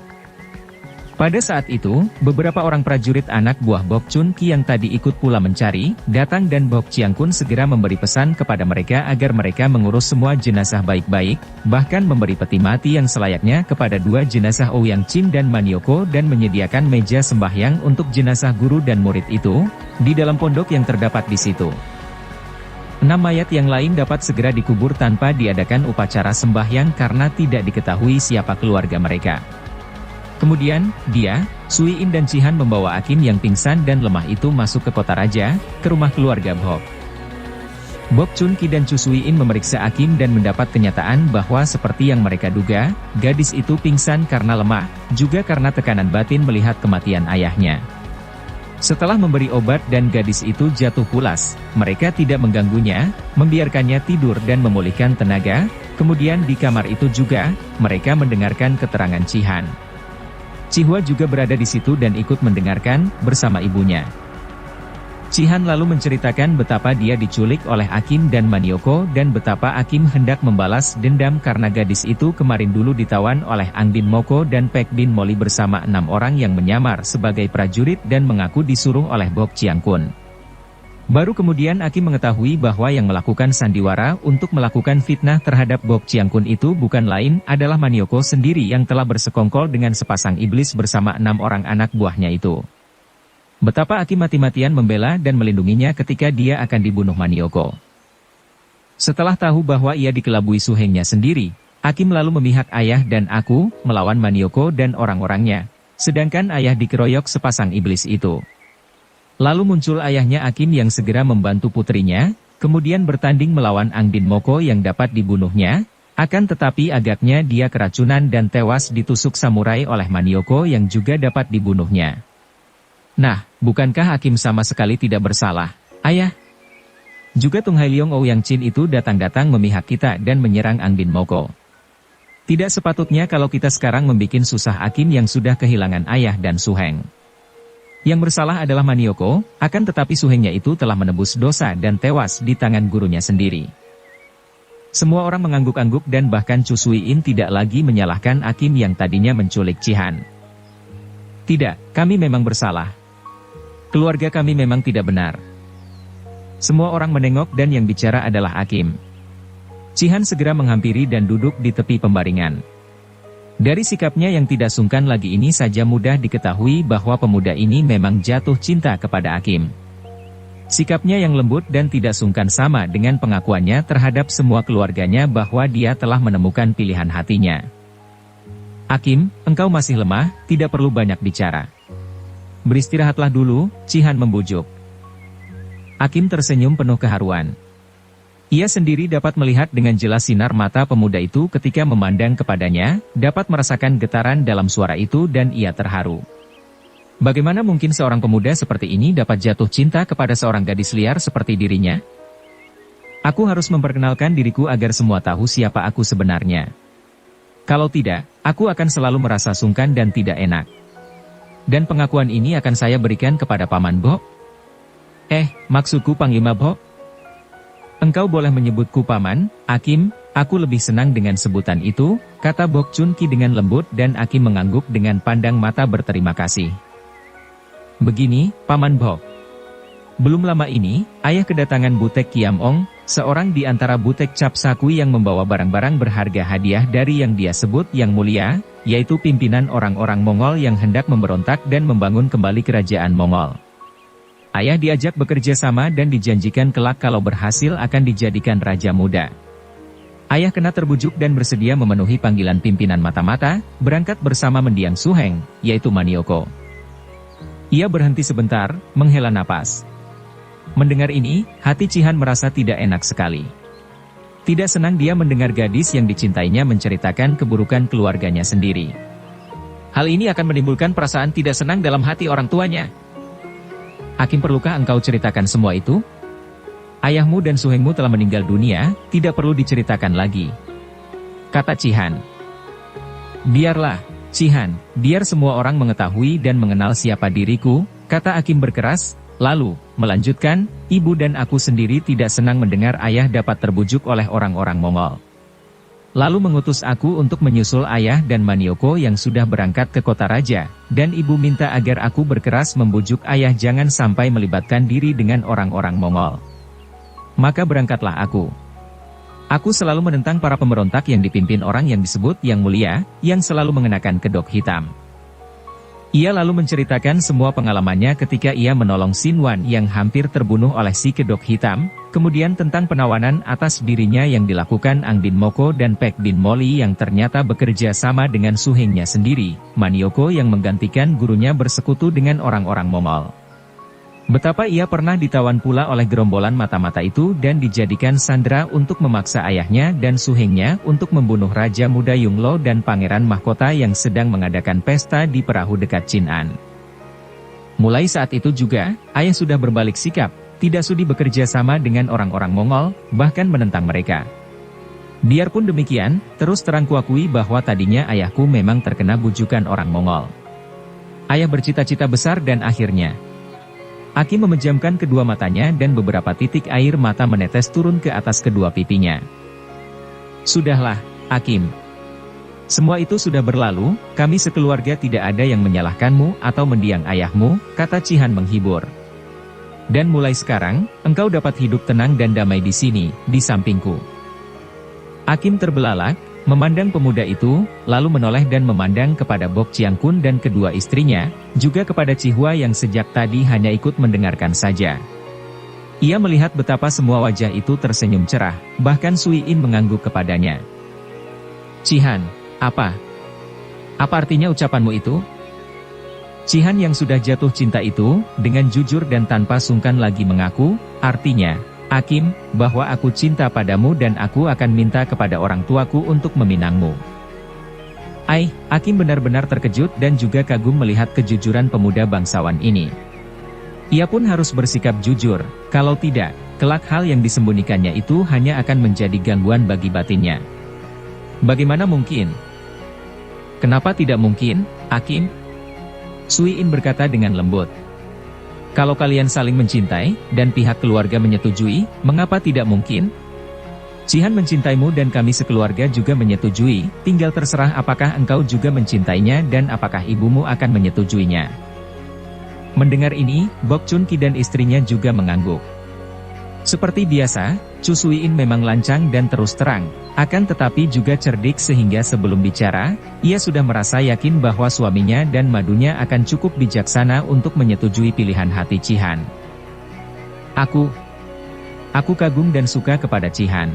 Pada saat itu, beberapa orang prajurit anak buah Bok Chun Ki yang tadi ikut pula mencari, datang dan Bok Chiang Kun segera memberi pesan kepada mereka agar mereka mengurus semua jenazah baik-baik, bahkan memberi peti mati yang selayaknya kepada dua jenazah Ouyang Qin dan Manioko dan menyediakan meja sembahyang untuk jenazah guru dan murid itu, di dalam pondok yang terdapat di situ. 6 mayat yang lain dapat segera dikubur tanpa diadakan upacara sembahyang karena tidak diketahui siapa keluarga mereka. Kemudian, dia, Suyin dan Cihan membawa Hakim yang pingsan dan lemah itu masuk ke kota raja, ke rumah keluarga Bok. Bok Chun Ki dan Chu Suyin memeriksa Hakim dan mendapat kenyataan bahwa seperti yang mereka duga, gadis itu pingsan karena lemah, juga karena tekanan batin melihat kematian ayahnya. Setelah memberi obat dan gadis itu jatuh pulas, mereka tidak mengganggunya, membiarkannya tidur dan memulihkan tenaga. Kemudian di kamar itu juga, mereka mendengarkan keterangan Cihan. Cihua juga berada di situ dan ikut mendengarkan, bersama ibunya. Cihan lalu menceritakan betapa dia diculik oleh Akim dan Manioko dan betapa Akim hendak membalas dendam karena gadis itu kemarin dulu ditawan oleh Ang bin Moko dan Pek bin Moli bersama 6 orang yang menyamar sebagai prajurit dan mengaku disuruh oleh Bok Chiang Kun. Baru kemudian Akim mengetahui bahwa yang melakukan sandiwara untuk melakukan fitnah terhadap Bok Chiang Kun itu bukan lain adalah Manioko sendiri yang telah bersekongkol dengan sepasang iblis bersama 6 orang anak buahnya itu. Betapa Akim mati-matian membela dan melindunginya ketika dia akan dibunuh Manioko. Setelah tahu bahwa ia dikelabui suhengnya sendiri, Akim lalu memihak ayah dan aku, melawan Manioko dan orang-orangnya, sedangkan ayah dikeroyok sepasang iblis itu. Lalu muncul ayahnya Akim yang segera membantu putrinya, kemudian bertanding melawan Ang bin Moko yang dapat dibunuhnya, akan tetapi agaknya dia keracunan dan tewas ditusuk samurai oleh Manioko yang juga dapat dibunuhnya. Nah, bukankah Akim sama sekali tidak bersalah, ayah? Juga Tung Hai Leong Ouyang Chin itu datang-datang memihak kita dan menyerang Ang bin Moko. Tidak sepatutnya kalau kita sekarang membikin susah Akim yang sudah kehilangan ayah dan suheng. Yang bersalah adalah Manioko, akan tetapi suhengnya itu telah menebus dosa dan tewas di tangan gurunya sendiri. Semua orang mengangguk-angguk dan bahkan Chu Suiin tidak lagi menyalahkan Akim yang tadinya menculik Cihan. Tidak, kami memang bersalah. Keluarga kami memang tidak benar. Semua orang menengok dan yang bicara adalah Akim. Cihan segera menghampiri dan duduk di tepi pembaringan. Dari sikapnya yang tidak sungkan lagi ini saja mudah diketahui bahwa pemuda ini memang jatuh cinta kepada Akim. Sikapnya yang lembut dan tidak sungkan sama dengan pengakuannya terhadap semua keluarganya bahwa dia telah menemukan pilihan hatinya. Akim, engkau masih lemah, tidak perlu banyak bicara. Beristirahatlah dulu, Cihan membujuk. Akim tersenyum penuh keharuan. Ia sendiri dapat melihat dengan jelas sinar mata pemuda itu ketika memandang kepadanya, dapat merasakan getaran dalam suara itu dan ia terharu. Bagaimana mungkin seorang pemuda seperti ini dapat jatuh cinta kepada seorang gadis liar seperti dirinya? Aku harus memperkenalkan diriku agar semua tahu siapa aku sebenarnya. Kalau tidak, aku akan selalu merasa sungkan dan tidak enak. Dan pengakuan ini akan saya berikan kepada Paman Bo. Maksudku Panglima Bo. Engkau boleh menyebutku Paman, Akim, aku lebih senang dengan sebutan itu, kata Bok Chun Ki dengan lembut dan Akim mengangguk dengan pandang mata berterima kasih. Begini, Paman Bo. Belum lama ini, ayah kedatangan Butek Kiam Ong, seorang di antara Butek Cap Sakui yang membawa barang-barang berharga hadiah dari yang dia sebut yang mulia, yaitu pimpinan orang-orang Mongol yang hendak memberontak dan membangun kembali kerajaan Mongol. Ayah diajak bekerja sama dan dijanjikan kelak kalau berhasil akan dijadikan raja muda. Ayah kena terbujuk dan bersedia memenuhi panggilan pimpinan mata-mata, berangkat bersama mendiang Suheng, yaitu Manioko. Ia berhenti sebentar, menghela napas. Mendengar ini, hati Cihan merasa tidak enak sekali. Tidak senang dia mendengar gadis yang dicintainya menceritakan keburukan keluarganya sendiri. Hal ini akan menimbulkan perasaan tidak senang dalam hati orang tuanya. Akim, perlukah engkau ceritakan semua itu? Ayahmu dan suhengmu telah meninggal dunia, tidak perlu diceritakan lagi, kata Cihan. Biarlah, Cihan, biar semua orang mengetahui dan mengenal siapa diriku, kata Akim berkeras. Lalu, melanjutkan, ibu dan aku sendiri tidak senang mendengar ayah dapat terbujuk oleh orang-orang Mongol. Lalu mengutus aku untuk menyusul ayah dan Manioko yang sudah berangkat ke kota raja, dan ibu minta agar aku berkeras membujuk ayah jangan sampai melibatkan diri dengan orang-orang Mongol. Maka berangkatlah aku. Aku selalu menentang para pemberontak yang dipimpin orang yang disebut yang mulia, yang selalu mengenakan kedok hitam. Ia lalu menceritakan semua pengalamannya ketika ia menolong Sin Wan yang hampir terbunuh oleh si kedok hitam, kemudian tentang penawanan atas dirinya yang dilakukan Ang bin Moko dan Pek bin Moli yang ternyata bekerja sama dengan suhengnya sendiri, Manioko yang menggantikan gurunya bersekutu dengan orang-orang Mongol. Betapa ia pernah ditawan pula oleh gerombolan mata-mata itu dan dijadikan sandera untuk memaksa ayahnya dan suhengnya untuk membunuh Raja Muda Yunglo dan Pangeran Mahkota yang sedang mengadakan pesta di perahu dekat Chin An. Mulai saat itu juga, ayah sudah berbalik sikap, tidak sudi bekerja sama dengan orang-orang Mongol, bahkan menentang mereka. Biarpun demikian, terus terang kuakui bahwa tadinya ayahku memang terkena bujukan orang Mongol. Ayah bercita-cita besar dan akhirnya, Akim memejamkan kedua matanya dan beberapa titik air mata menetes turun ke atas kedua pipinya. Sudahlah, Akim. Semua itu sudah berlalu, kami sekeluarga tidak ada yang menyalahkanmu atau mendiang ayahmu, kata Cihan menghibur. Dan mulai sekarang, engkau dapat hidup tenang dan damai di sini, di sampingku. Akim terbelalak, memandang pemuda itu, lalu menoleh dan memandang kepada Bok Chiang Kun dan kedua istrinya, juga kepada Cihua yang sejak tadi hanya ikut mendengarkan saja. Ia melihat betapa semua wajah itu tersenyum cerah, bahkan Sui In mengangguk kepadanya. Cihan, apa? Apa artinya ucapanmu itu? Cihan yang sudah jatuh cinta itu, dengan jujur dan tanpa sungkan lagi mengaku, artinya, Akim, bahwa aku cinta padamu dan aku akan minta kepada orang tuaku untuk meminangmu. Akim benar-benar terkejut dan juga kagum melihat kejujuran pemuda bangsawan ini. Ia pun harus bersikap jujur, kalau tidak, kelak hal yang disembunyikannya itu hanya akan menjadi gangguan bagi batinnya. Bagaimana mungkin? Kenapa tidak mungkin, Akim? Sui In berkata dengan lembut. Kalau kalian saling mencintai, dan pihak keluarga menyetujui, mengapa tidak mungkin? Cihan mencintaimu dan kami sekeluarga juga menyetujui, tinggal terserah apakah engkau juga mencintainya dan apakah ibumu akan menyetujuinya. Mendengar ini, Bok Chun Ki dan istrinya juga mengangguk. Seperti biasa, Chu Sui In memang lancang dan terus terang, akan tetapi juga cerdik sehingga sebelum bicara, ia sudah merasa yakin bahwa suaminya dan madunya akan cukup bijaksana untuk menyetujui pilihan hati Cihan. Aku kagum dan suka kepada Cihan.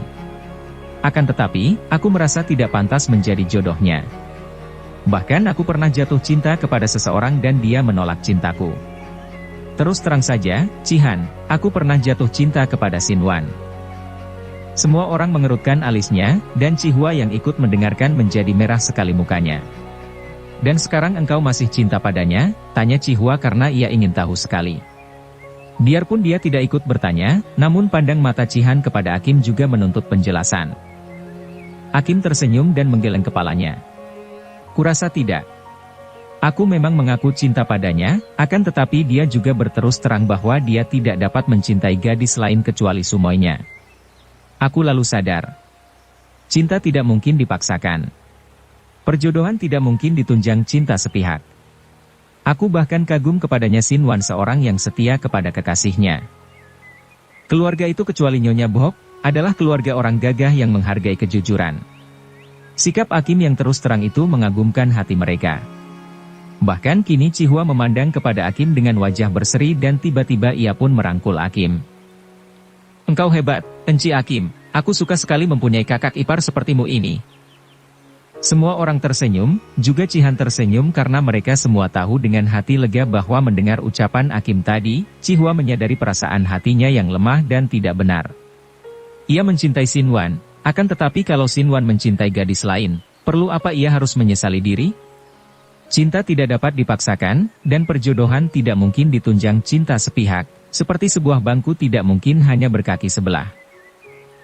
Akan tetapi, aku merasa tidak pantas menjadi jodohnya. Bahkan aku pernah jatuh cinta kepada seseorang dan dia menolak cintaku. Terus terang saja, Cihan, aku pernah jatuh cinta kepada Sin Wan. Semua orang mengerutkan alisnya, dan Cihua yang ikut mendengarkan menjadi merah sekali mukanya. Dan sekarang engkau masih cinta padanya? Tanya Cihua karena ia ingin tahu sekali. Biarpun dia tidak ikut bertanya, namun pandang mata Cihan kepada Akim juga menuntut penjelasan. Akim tersenyum dan menggeleng kepalanya. Kurasa tidak. Aku memang mengaku cinta padanya, akan tetapi dia juga berterus terang bahwa dia tidak dapat mencintai gadis lain kecuali sumoinya. Aku lalu sadar. Cinta tidak mungkin dipaksakan. Perjodohan tidak mungkin ditunjang cinta sepihak. Aku bahkan kagum kepadanya Sin Wan seorang yang setia kepada kekasihnya. Keluarga itu kecuali Nyonya Bok, adalah keluarga orang gagah yang menghargai kejujuran. Sikap Akim yang terus terang itu mengagumkan hati mereka. Bahkan kini Cihua memandang kepada Akim dengan wajah berseri dan tiba-tiba ia pun merangkul Akim. Engkau hebat, Enci Akim, aku suka sekali mempunyai kakak ipar sepertimu ini. Semua orang tersenyum, juga Cihan tersenyum karena mereka semua tahu dengan hati lega bahwa mendengar ucapan Akim tadi, Cihua menyadari perasaan hatinya yang lemah dan tidak benar. Ia mencintai Sin Wan, akan tetapi kalau Sin Wan mencintai gadis lain, perlu apa ia harus menyesali diri? Cinta tidak dapat dipaksakan, dan perjodohan tidak mungkin ditunjang cinta sepihak, seperti sebuah bangku tidak mungkin hanya berkaki sebelah.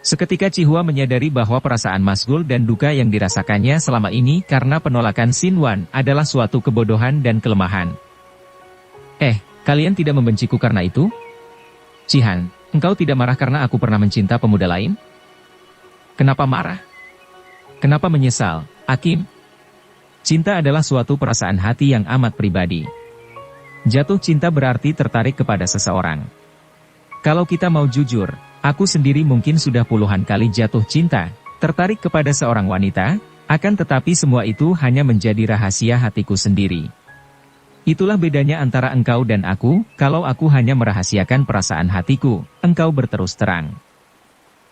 Seketika Cihua menyadari bahwa perasaan masgul dan duka yang dirasakannya selama ini karena penolakan Sin Wan adalah suatu kebodohan dan kelemahan. Kalian tidak membenciku karena itu? Cihan, engkau tidak marah karena aku pernah mencinta pemuda lain? Kenapa marah? Kenapa menyesal, Akim? Cinta adalah suatu perasaan hati yang amat pribadi. Jatuh cinta berarti tertarik kepada seseorang. Kalau kita mau jujur, aku sendiri mungkin sudah puluhan kali jatuh cinta, tertarik kepada seorang wanita, akan tetapi semua itu hanya menjadi rahasia hatiku sendiri. Itulah bedanya antara engkau dan aku, kalau aku hanya merahasiakan perasaan hatiku, engkau berterus terang.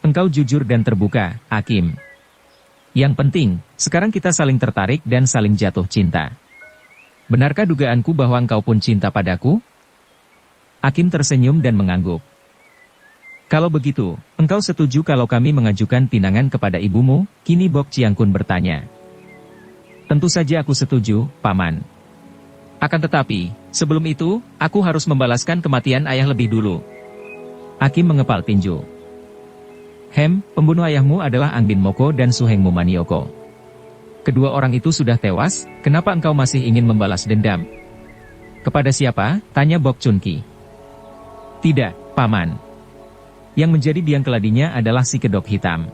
Engkau jujur dan terbuka, Akim. Yang penting, sekarang kita saling tertarik dan saling jatuh cinta. Benarkah dugaanku bahwa engkau pun cinta padaku? Akim tersenyum dan mengangguk. Kalau begitu, engkau setuju kalau kami mengajukan pinangan kepada ibumu? Kini Bok Chiang Kun bertanya. Tentu saja aku setuju, Paman. Akan tetapi, sebelum itu, aku harus membalaskan kematian ayah lebih dulu. Akim mengepal tinju. Pembunuh ayahmu adalah Angbin Moko dan Suhengmu Manioko. Kedua orang itu sudah tewas, kenapa engkau masih ingin membalas dendam? Kepada siapa? Tanya Bok Chunki. Tidak, Paman. Yang menjadi biang keladinya adalah si kedok hitam.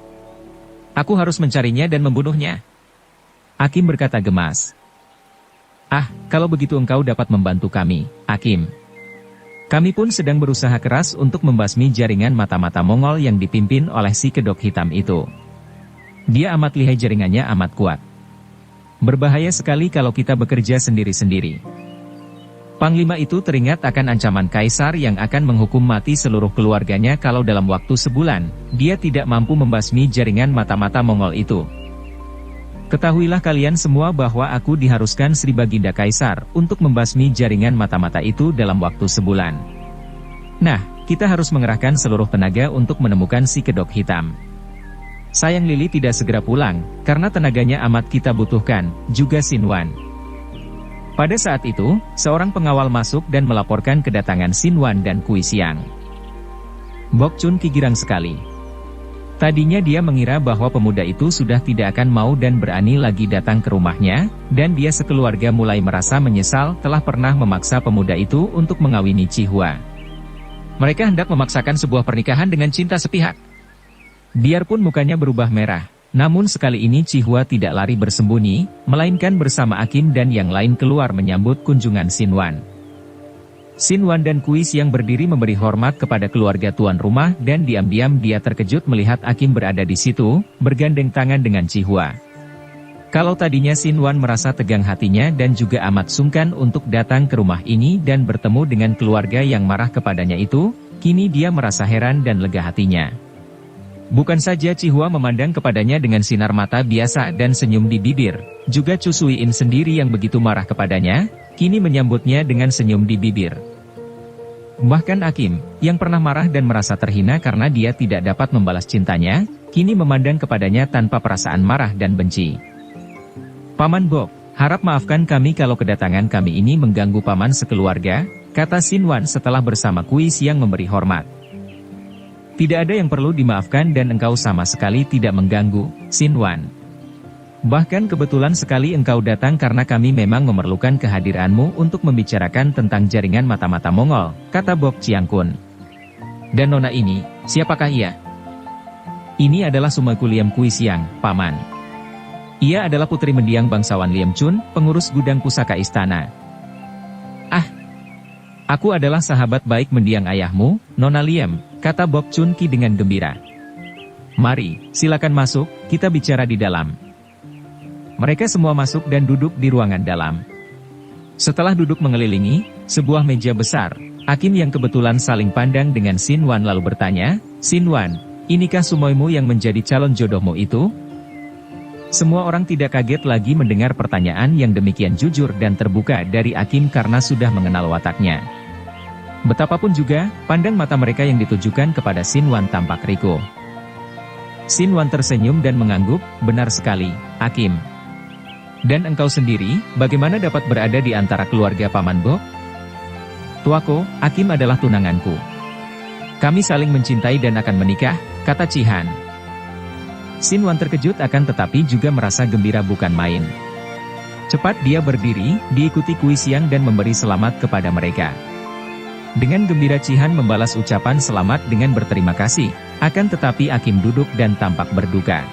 Aku harus mencarinya dan membunuhnya. Akim berkata gemas. Kalau begitu engkau dapat membantu kami, Akim. Kami pun sedang berusaha keras untuk membasmi jaringan mata-mata Mongol yang dipimpin oleh si kedok hitam itu. Dia amat lihai, jaringannya amat kuat. Berbahaya sekali kalau kita bekerja sendiri-sendiri. Panglima itu teringat akan ancaman Kaisar yang akan menghukum mati seluruh keluarganya kalau dalam waktu sebulan, dia tidak mampu membasmi jaringan mata-mata Mongol itu. Ketahuilah kalian semua bahwa aku diharuskan Sri Baginda Kaisar untuk membasmi jaringan mata-mata itu dalam waktu sebulan. Nah, kita harus mengerahkan seluruh tenaga untuk menemukan si kedok hitam. Sayang Lili tidak segera pulang, karena tenaganya amat kita butuhkan, juga Sinwan. Pada saat itu, seorang pengawal masuk dan melaporkan kedatangan Sinwan dan Kui Xiang. Bok Chunki girang sekali. Tadinya dia mengira bahwa pemuda itu sudah tidak akan mau dan berani lagi datang ke rumahnya, dan dia sekeluarga mulai merasa menyesal telah pernah memaksa pemuda itu untuk mengawini Cihua. Mereka hendak memaksakan sebuah pernikahan dengan cinta sepihak. Biarpun mukanya berubah merah, namun sekali ini Cihua tidak lari bersembunyi, melainkan bersama Akim dan yang lain keluar menyambut kunjungan Sinwan. Sinwan dan Kui Xiang berdiri memberi hormat kepada keluarga tuan rumah dan diam-diam dia terkejut melihat Akim berada di situ, bergandeng tangan dengan Cihua. Kalau tadinya Sinwan merasa tegang hatinya dan juga amat sungkan untuk datang ke rumah ini dan bertemu dengan keluarga yang marah kepadanya itu, kini dia merasa heran dan lega hatinya. Bukan saja Cihua memandang kepadanya dengan sinar mata biasa dan senyum di bibir, juga Chu Suiin sendiri yang begitu marah kepadanya, kini menyambutnya dengan senyum di bibir. Bahkan Akim, yang pernah marah dan merasa terhina karena dia tidak dapat membalas cintanya, kini memandang kepadanya tanpa perasaan marah dan benci. Paman Bok, harap maafkan kami kalau kedatangan kami ini mengganggu paman sekeluarga, kata Sinwan setelah bersama Kui Xiang memberi hormat. Tidak ada yang perlu dimaafkan dan engkau sama sekali tidak mengganggu, Sinwan. Bahkan kebetulan sekali engkau datang karena kami memang memerlukan kehadiranmu untuk membicarakan tentang jaringan mata-mata Mongol, kata Bok Chiangkun. Dan nona ini, siapakah ia? Ini adalah Sumaku Liam Kui Xiang, Paman. Ia adalah putri mendiang bangsawan Liam Chun, pengurus gudang pusaka istana. Aku adalah sahabat baik mendiang ayahmu, Nona Liam, kata Bok Chun Ki dengan gembira. Mari, silakan masuk, kita bicara di dalam. Mereka semua masuk dan duduk di ruangan dalam. Setelah duduk mengelilingi sebuah meja besar, Akim yang kebetulan saling pandang dengan Sinwan lalu bertanya, Sinwan, inikah sumoimu yang menjadi calon jodohmu itu? Semua orang tidak kaget lagi mendengar pertanyaan yang demikian jujur dan terbuka dari Akim karena sudah mengenal wataknya. Betapapun juga, pandang mata mereka yang ditujukan kepada Sinwan tampak riku. Sinwan tersenyum dan mengangguk, benar sekali, Akim. Dan engkau sendiri, bagaimana dapat berada di antara keluarga Paman Bok? Tuako, Akim adalah tunanganku. Kami saling mencintai dan akan menikah, kata Cihan. Sinwan terkejut akan tetapi juga merasa gembira bukan main. Cepat dia berdiri, diikuti Kui Xiang dan memberi selamat kepada mereka. Dengan gembira Cihan membalas ucapan selamat dengan berterima kasih, akan tetapi Akim duduk dan tampak berduka.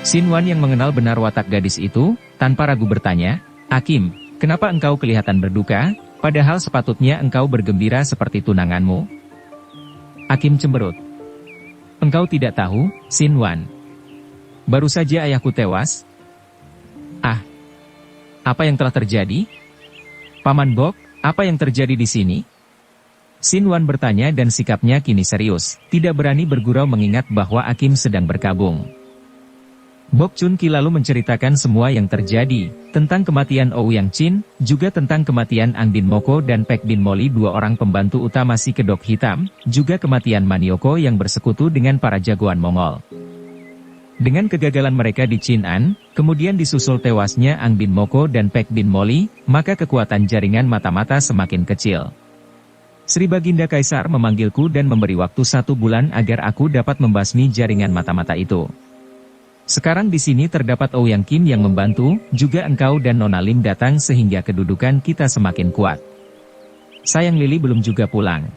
Sinwan yang mengenal benar watak gadis itu, tanpa ragu bertanya, Akim, kenapa engkau kelihatan berduka, padahal sepatutnya engkau bergembira seperti tunanganmu? Akim cemberut. Engkau tidak tahu, Sinwan. Baru saja ayahku tewas. Apa yang telah terjadi? Paman Bok, apa yang terjadi di sini? Sinwan bertanya dan sikapnya kini serius, tidak berani bergurau mengingat bahwa Akim sedang berkabung. Bok Chun Ki lalu menceritakan semua yang terjadi, tentang kematian Ouyang Chin, juga tentang kematian Angbin Moko dan Pek Bin Moli dua orang pembantu utama si kedok hitam, juga kematian Manioko yang bersekutu dengan para jagoan Mongol. Dengan kegagalan mereka di Chin'an, kemudian disusul tewasnya Ang bin Moko dan Pek bin Moli, maka kekuatan jaringan mata-mata semakin kecil. Sri Baginda Kaisar memanggilku dan memberi waktu 1 bulan agar aku dapat membasmi jaringan mata-mata itu. Sekarang di sini terdapat Ouyang Kim yang membantu, juga engkau dan Nona Lim datang sehingga kedudukan kita semakin kuat. Sayang Lili belum juga pulang.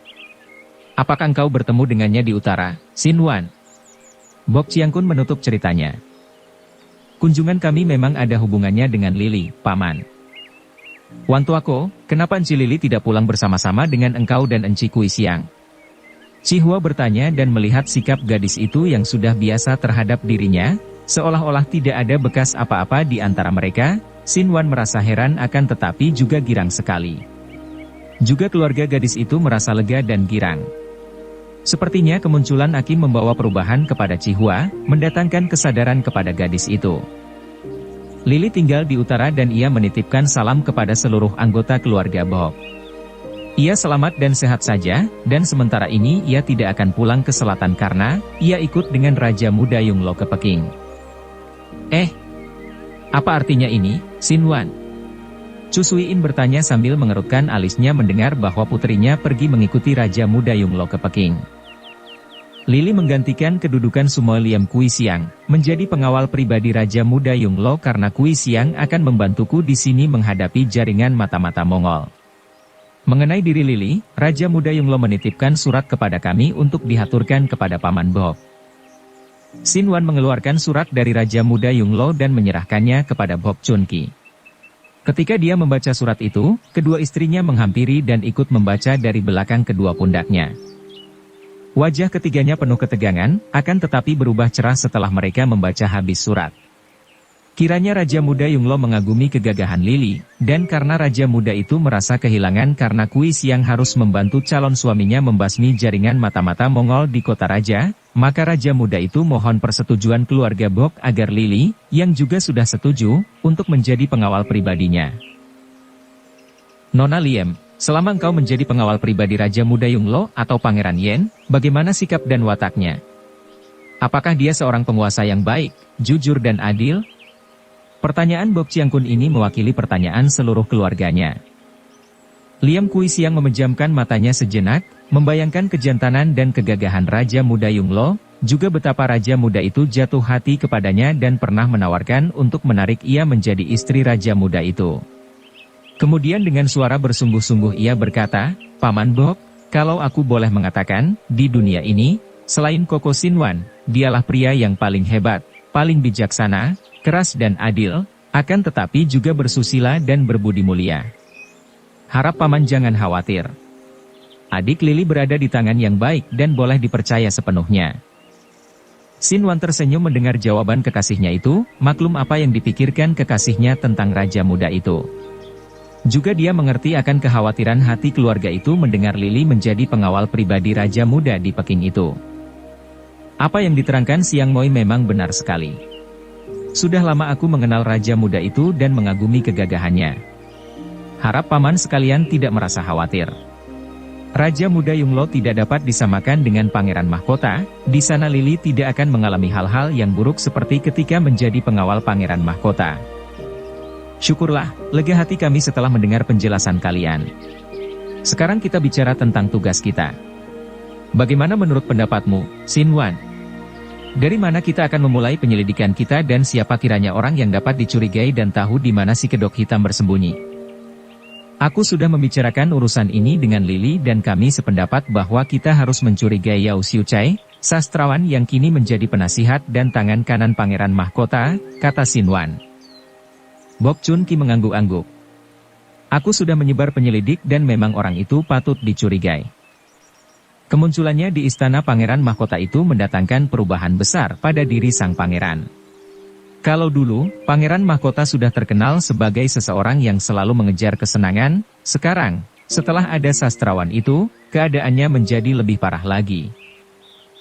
Apakah engkau bertemu dengannya di utara, Xin Wan? Bok Chiang-kun menutup ceritanya. Kunjungan kami memang ada hubungannya dengan Lili, Paman. Wan Tuako, kenapa Enci Lili tidak pulang bersama-sama dengan engkau dan Enci Kui Siang? Cihua bertanya dan melihat sikap gadis itu yang sudah biasa terhadap dirinya, seolah-olah tidak ada bekas apa-apa di antara mereka. Xin Wan merasa heran akan tetapi juga girang sekali. Juga keluarga gadis itu merasa lega dan girang. Sepertinya kemunculan Akim membawa perubahan kepada Cihua, mendatangkan kesadaran kepada gadis itu. Lili tinggal di utara dan ia menitipkan salam kepada seluruh anggota keluarga Bok. Ia selamat dan sehat saja, dan sementara ini ia tidak akan pulang ke selatan karena ia ikut dengan Raja Muda Yunglo ke Peking. Apa artinya ini, Xin Wan? Chu Suiin bertanya sambil mengerutkan alisnya mendengar bahwa putrinya pergi mengikuti Raja Muda Yunglo ke Peking. Lili menggantikan kedudukan Sumo Liam Kui Siang, menjadi pengawal pribadi Raja Muda Yunglo karena Kui Siang akan membantuku di sini menghadapi jaringan mata-mata Mongol. Mengenai diri Lili, Raja Muda Yunglo menitipkan surat kepada kami untuk dihaturkan kepada Paman Bok. Xin Wan mengeluarkan surat dari Raja Muda Yunglo dan menyerahkannya kepada Bok Chun Ki. Ketika dia membaca surat itu, kedua istrinya menghampiri dan ikut membaca dari belakang kedua pundaknya. Wajah ketiganya penuh ketegangan, akan tetapi berubah cerah setelah mereka membaca habis surat. Kiranya Raja Muda Yunglo mengagumi kegagahan Lili, dan karena Raja Muda itu merasa kehilangan karena Kui Siang harus membantu calon suaminya membasmi jaringan mata-mata Mongol di kota Raja, maka Raja Muda itu mohon persetujuan keluarga Bok agar Lili, yang juga sudah setuju, untuk menjadi pengawal pribadinya. Nona Liem, selama engkau menjadi pengawal pribadi Raja Muda Yunglo atau Pangeran Yen, bagaimana sikap dan wataknya? Apakah dia seorang penguasa yang baik, jujur dan adil? Pertanyaan Bok Chiang-kun ini mewakili pertanyaan seluruh keluarganya. Liam Kui Siang memejamkan matanya sejenak, membayangkan kejantanan dan kegagahan Raja Muda Yunglo, juga betapa Raja Muda itu jatuh hati kepadanya dan pernah menawarkan untuk menarik ia menjadi istri Raja Muda itu. Kemudian dengan suara bersungguh-sungguh ia berkata, Paman Bok, kalau aku boleh mengatakan, di dunia ini, selain Koko Xin Wan, dialah pria yang paling hebat, paling bijaksana, keras dan adil, akan tetapi juga bersusila dan berbudi mulia. Harap Paman jangan khawatir. Adik Lili berada di tangan yang baik dan boleh dipercaya sepenuhnya. Xin Wan tersenyum mendengar jawaban kekasihnya itu, maklum apa yang dipikirkan kekasihnya tentang Raja Muda itu. Juga dia mengerti akan kekhawatiran hati keluarga itu mendengar Lili menjadi pengawal pribadi Raja Muda di Peking itu. Apa yang diterangkan Siang Moi memang benar sekali. Sudah lama aku mengenal Raja Muda itu dan mengagumi kegagahannya. Harap Paman sekalian tidak merasa khawatir. Raja Muda Yunglo tidak dapat disamakan dengan Pangeran Mahkota, di sana Lili tidak akan mengalami hal-hal yang buruk seperti ketika menjadi pengawal Pangeran Mahkota. Syukurlah, lega hati kami setelah mendengar penjelasan kalian. Sekarang kita bicara tentang tugas kita. Bagaimana menurut pendapatmu, Xin Wan? Dari mana kita akan memulai penyelidikan kita dan siapa kiranya orang yang dapat dicurigai dan tahu di mana si kedok hitam bersembunyi? Aku sudah membicarakan urusan ini dengan Lili dan kami sependapat bahwa kita harus mencurigai Yao Xiucai, sastrawan yang kini menjadi penasihat dan tangan kanan Pangeran Mahkota, kata Xin Wan. Bok Chun Ki mengangguk-angguk. Aku sudah menyebar penyelidik dan memang orang itu patut dicurigai. Kemunculannya di istana Pangeran Mahkota itu mendatangkan perubahan besar pada diri sang pangeran. Kalau dulu, Pangeran Mahkota sudah terkenal sebagai seseorang yang selalu mengejar kesenangan, sekarang, setelah ada sastrawan itu, keadaannya menjadi lebih parah lagi.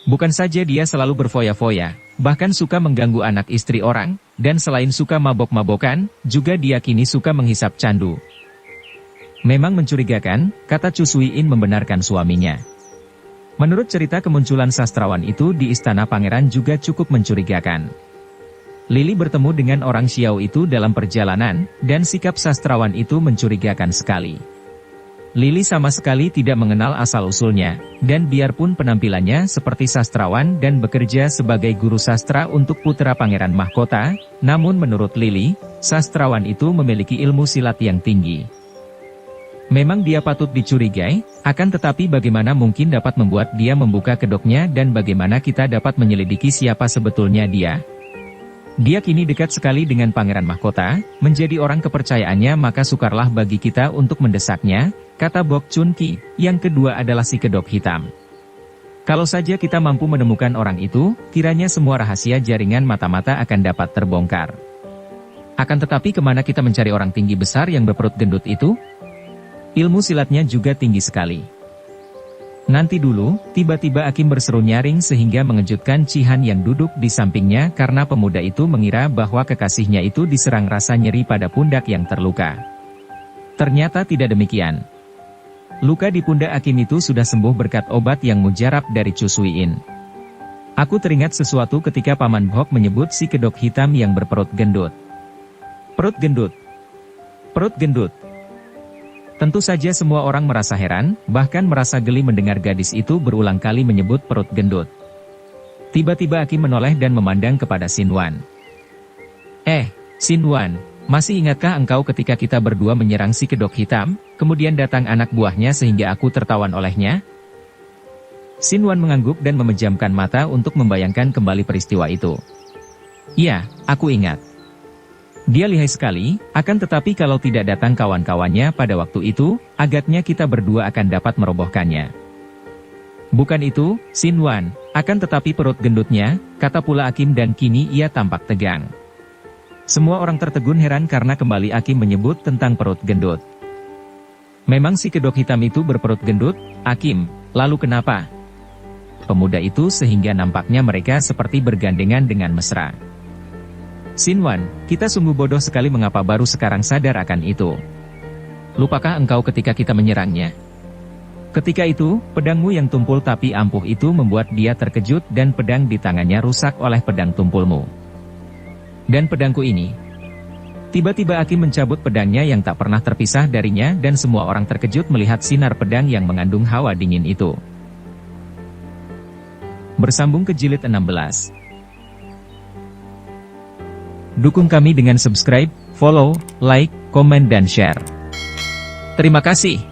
Bukan saja dia selalu berfoya-foya, bahkan suka mengganggu anak istri orang, dan selain suka mabok-mabokan, juga dia kini suka menghisap candu. Memang mencurigakan, kata Chu Suiin membenarkan suaminya. Menurut cerita kemunculan sastrawan itu di istana pangeran juga cukup mencurigakan. Lili bertemu dengan orang Xiao itu dalam perjalanan, dan sikap sastrawan itu mencurigakan sekali. Lili sama sekali tidak mengenal asal-usulnya, dan biarpun penampilannya seperti sastrawan dan bekerja sebagai guru sastra untuk putra Pangeran Mahkota, namun menurut Lili, sastrawan itu memiliki ilmu silat yang tinggi. Memang dia patut dicurigai, akan tetapi bagaimana mungkin dapat membuat dia membuka kedoknya dan bagaimana kita dapat menyelidiki siapa sebetulnya dia? Dia kini dekat sekali dengan Pangeran Mahkota, menjadi orang kepercayaannya, maka sukarlah bagi kita untuk mendesaknya, kata Bok Chun Ki. Yang kedua adalah si kedok hitam. Kalau saja kita mampu menemukan orang itu, kiranya semua rahasia jaringan mata-mata akan dapat terbongkar. Akan tetapi kemana kita mencari orang tinggi besar yang berperut gendut itu? Ilmu silatnya juga tinggi sekali. Nanti dulu, tiba-tiba Akim berseru nyaring sehingga mengejutkan Cihan yang duduk di sampingnya karena pemuda itu mengira bahwa kekasihnya itu diserang rasa nyeri pada pundak yang terluka. Ternyata tidak demikian. Luka di pundak Akim itu sudah sembuh berkat obat yang mujarab dari Chu Suiin. Aku teringat sesuatu ketika Paman Bok menyebut si kedok hitam yang berperut gendut. Perut gendut. Perut gendut. Tentu saja semua orang merasa heran, bahkan merasa geli mendengar gadis itu berulang kali menyebut perut gendut. Tiba-tiba Akim menoleh dan memandang kepada Xin Wan. Xin Wan, masih ingatkah engkau ketika kita berdua menyerang si kedok hitam, kemudian datang anak buahnya sehingga aku tertawan olehnya? Xin Wan mengangguk dan memejamkan mata untuk membayangkan kembali peristiwa itu. Iya, aku ingat. Dia lihai sekali, akan tetapi kalau tidak datang kawan-kawannya pada waktu itu, agaknya kita berdua akan dapat merobohkannya. Bukan itu, Xin Wan, akan tetapi perut gendutnya, kata pula Akim dan kini ia tampak tegang. Semua orang tertegun heran karena kembali Akim menyebut tentang perut gendut. Memang si kedok hitam itu berperut gendut, Akim, lalu kenapa? Pemuda itu sehingga nampaknya mereka seperti bergandengan dengan mesra. Xin Wan, kita sungguh bodoh sekali mengapa baru sekarang sadar akan itu. Lupakah engkau ketika kita menyerangnya? Ketika itu, pedangmu yang tumpul tapi ampuh itu membuat dia terkejut dan pedang di tangannya rusak oleh pedang tumpulmu. Dan pedangku ini. Tiba-tiba Akim mencabut pedangnya yang tak pernah terpisah darinya dan semua orang terkejut melihat sinar pedang yang mengandung hawa dingin itu. Bersambung ke jilid 16. Dukung kami dengan subscribe, follow, like, komen dan share. Terima kasih.